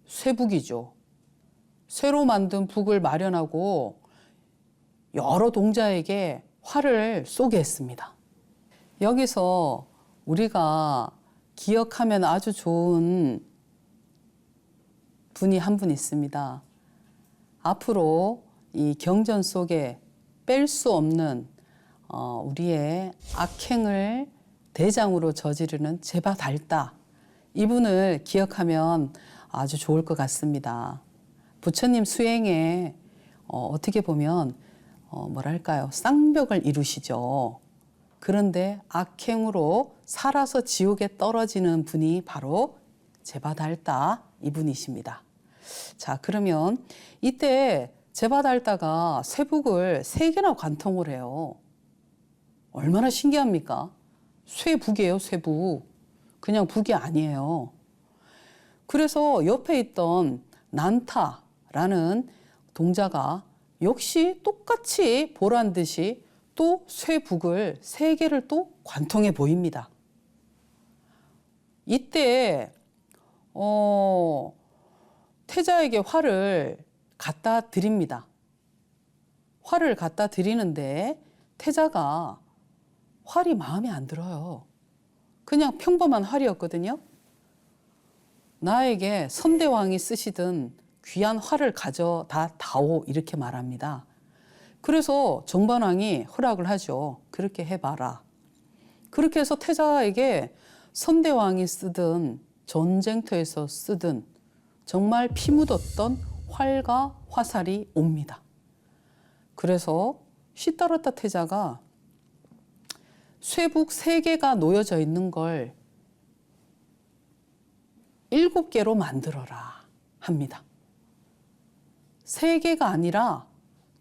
[SPEAKER 1] 쇠북이죠. 새로 만든 북을 마련하고 여러 동자에게 활을 쏘게 했습니다. 여기서 우리가 기억하면 아주 좋은 분이 한 분 있습니다. 앞으로 이 경전 속에 뺄 수 없는 우리의 악행을 대장으로 저지르는 제바달다. 이분을 기억하면 아주 좋을 것 같습니다. 부처님 수행에 어떻게 보면 뭐랄까요, 쌍벽을 이루시죠. 그런데 악행으로 살아서 지옥에 떨어지는 분이 바로 제바달다 이분이십니다. 자, 그러면 이때 제바달다가 쇠북을 3개나 관통을 해요. 얼마나 신기합니까? 쇠북이에요, 쇠북. 그냥 북이 아니에요. 그래서 옆에 있던 난타라는 동자가 역시 똑같이 보란 듯이 또 쇠북을 3개를 또 관통해 보입니다. 이때 태자에게 활을 갖다 드립니다. 활을 갖다 드리는데 태자가 활이 마음에 안 들어요. 그냥 평범한 활이었거든요. 나에게 선대왕이 쓰시던 귀한 활을 가져다 다오 이렇게 말합니다. 그래서 정반왕이 허락을 하죠. 그렇게 해봐라. 그렇게 해서 태자에게 선대왕이 쓰던 전쟁터에서 쓰던 정말 피 묻었던 활과 화살이 옵니다. 그래서 시다르타 태자가 쇠북 3개가 놓여져 있는 걸 7개로 만들어라 합니다. 3개가 아니라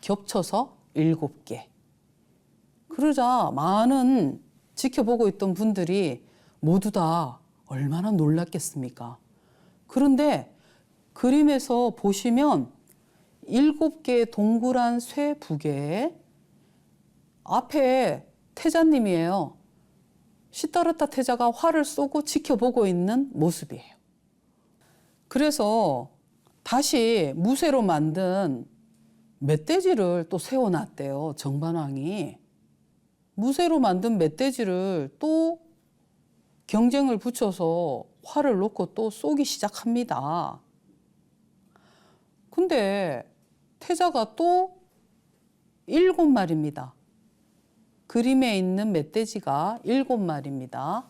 [SPEAKER 1] 겹쳐서 7개. 그러자 많은 지켜보고 있던 분들이 모두 다 얼마나 놀랐겠습니까? 그런데 그림에서 보시면 7개의 동그란 쇠북에 앞에 태자님이에요. 시다르타 태자가 활을 쏘고 지켜보고 있는 모습이에요. 그래서 다시 무쇠로 만든 멧돼지를 또 세워놨대요. 정반왕이. 무쇠로 만든 멧돼지를 또 경쟁을 붙여서 활을 놓고 또 쏘기 시작합니다. 근데 태자가 또 7마리입니다. 그림에 있는 멧돼지가 7마리입니다.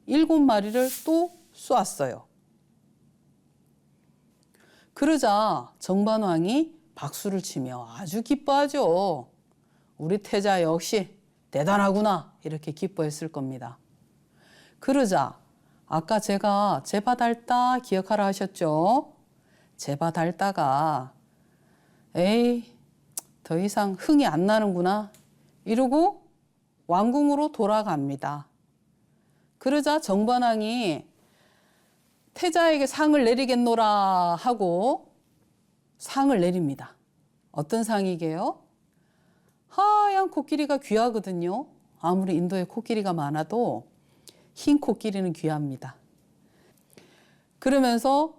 [SPEAKER 1] 7마리를 또 쏘았어요. 그러자 정반왕이 박수를 치며 아주 기뻐하죠. 우리 태자 역시 대단하구나 이렇게 기뻐했을 겁니다. 그러자 아까 제가 제바달다 기억하라 하셨죠? 제바달다가 에이 더 이상 흥이 안 나는구나 이러고 왕궁으로 돌아갑니다. 그러자 정반왕이 태자에게 상을 내리겠노라 하고 상을 내립니다. 어떤 상이게요? 하얀 코끼리가 귀하거든요. 아무리 인도에 코끼리가 많아도 흰 코끼리는 귀합니다. 그러면서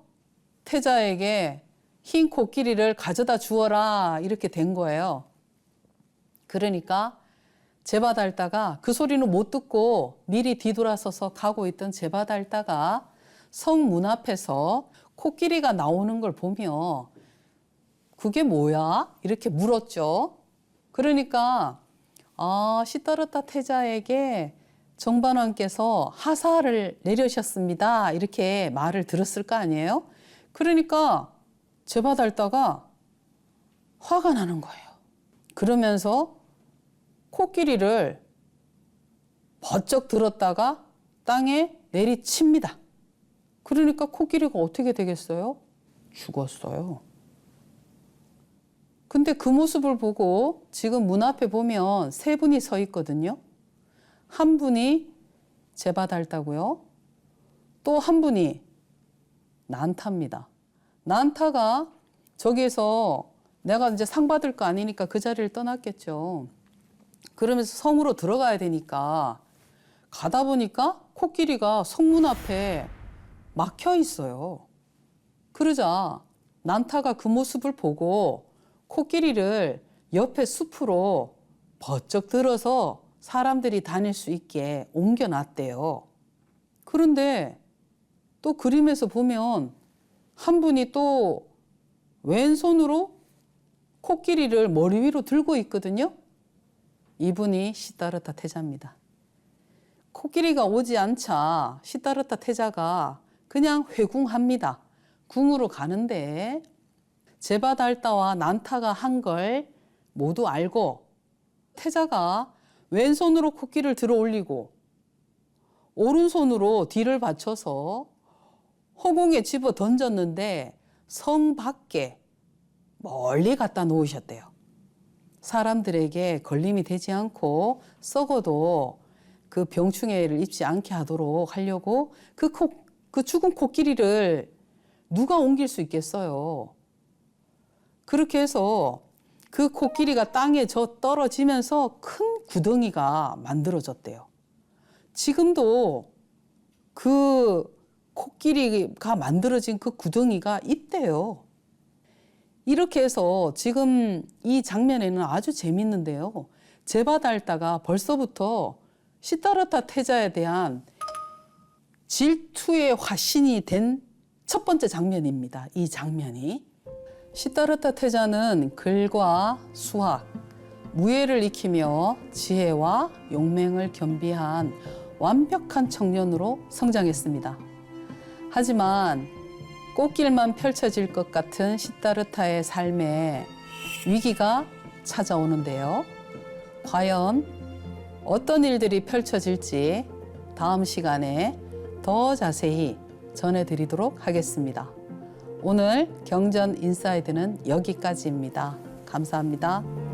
[SPEAKER 1] 태자에게 흰 코끼리를 가져다 주어라 이렇게 된 거예요. 그러니까 제바달다가 그 소리는 못 듣고 미리 뒤돌아서서 가고 있던 제바달다가 성문 앞에서 코끼리가 나오는 걸 보며 그게 뭐야? 이렇게 물었죠. 그러니까 시다르타 태자에게 정반왕께서 하사를 내려셨습니다. 이렇게 말을 들었을 거 아니에요? 그러니까 제바달다가 화가 나는 거예요. 그러면서 코끼리를 버쩍 들었다가 땅에 내리칩니다. 그러니까 코끼리가 어떻게 되겠어요? 죽었어요. 근데 그 모습을 보고 지금 문 앞에 보면 3분이 서 있거든요. 한 분이 제바달다고요. 또 한 분이 난타입니다. 난타가 저기에서 내가 이제 상 받을 거 아니니까 그 자리를 떠났겠죠. 그러면서 성으로 들어가야 되니까 가다 보니까 코끼리가 성문 앞에 막혀 있어요. 그러자 난타가 그 모습을 보고 코끼리를 옆에 숲으로 버쩍 들어서 사람들이 다닐 수 있게 옮겨놨대요. 그런데 또 그림에서 보면 한 분이 또 왼손으로 코끼리를 머리 위로 들고 있거든요. 이분이 시다르타 태자입니다. 코끼리가 오지 않자 시다르타 태자가 그냥 회궁합니다. 궁으로 가는데 제바달다와 난타가 한 걸 모두 알고 태자가 왼손으로 코끼리를 들어 올리고 오른손으로 뒤를 받쳐서 허공에 집어 던졌는데 성 밖에 멀리 갖다 놓으셨대요. 사람들에게 걸림이 되지 않고 썩어도 그 병충해를 입지 않게 하려고 그 죽은 코끼리를 누가 옮길 수 있겠어요. 그렇게 해서 그 코끼리가 땅에 떨어지면서 큰 구덩이가 만들어졌대요. 지금도 그 코끼리가 만들어진 그 구덩이가 있대요. 이렇게 해서 지금 이 장면에는 아주 재밌는데요. 제바달다가 벌써부터 시다르타 태자에 대한 질투의 화신이 된 첫 번째 장면입니다. 이 장면이. 시다르타 태자는 글과 수학, 무예를 익히며 지혜와 용맹을 겸비한 완벽한 청년으로 성장했습니다. 하지만 꽃길만 펼쳐질 것 같은 시다르타의 삶에 위기가 찾아오는데요. 과연 어떤 일들이 펼쳐질지 다음 시간에 더 자세히 전해드리도록 하겠습니다. 오늘 경전 인사이드는 여기까지입니다. 감사합니다.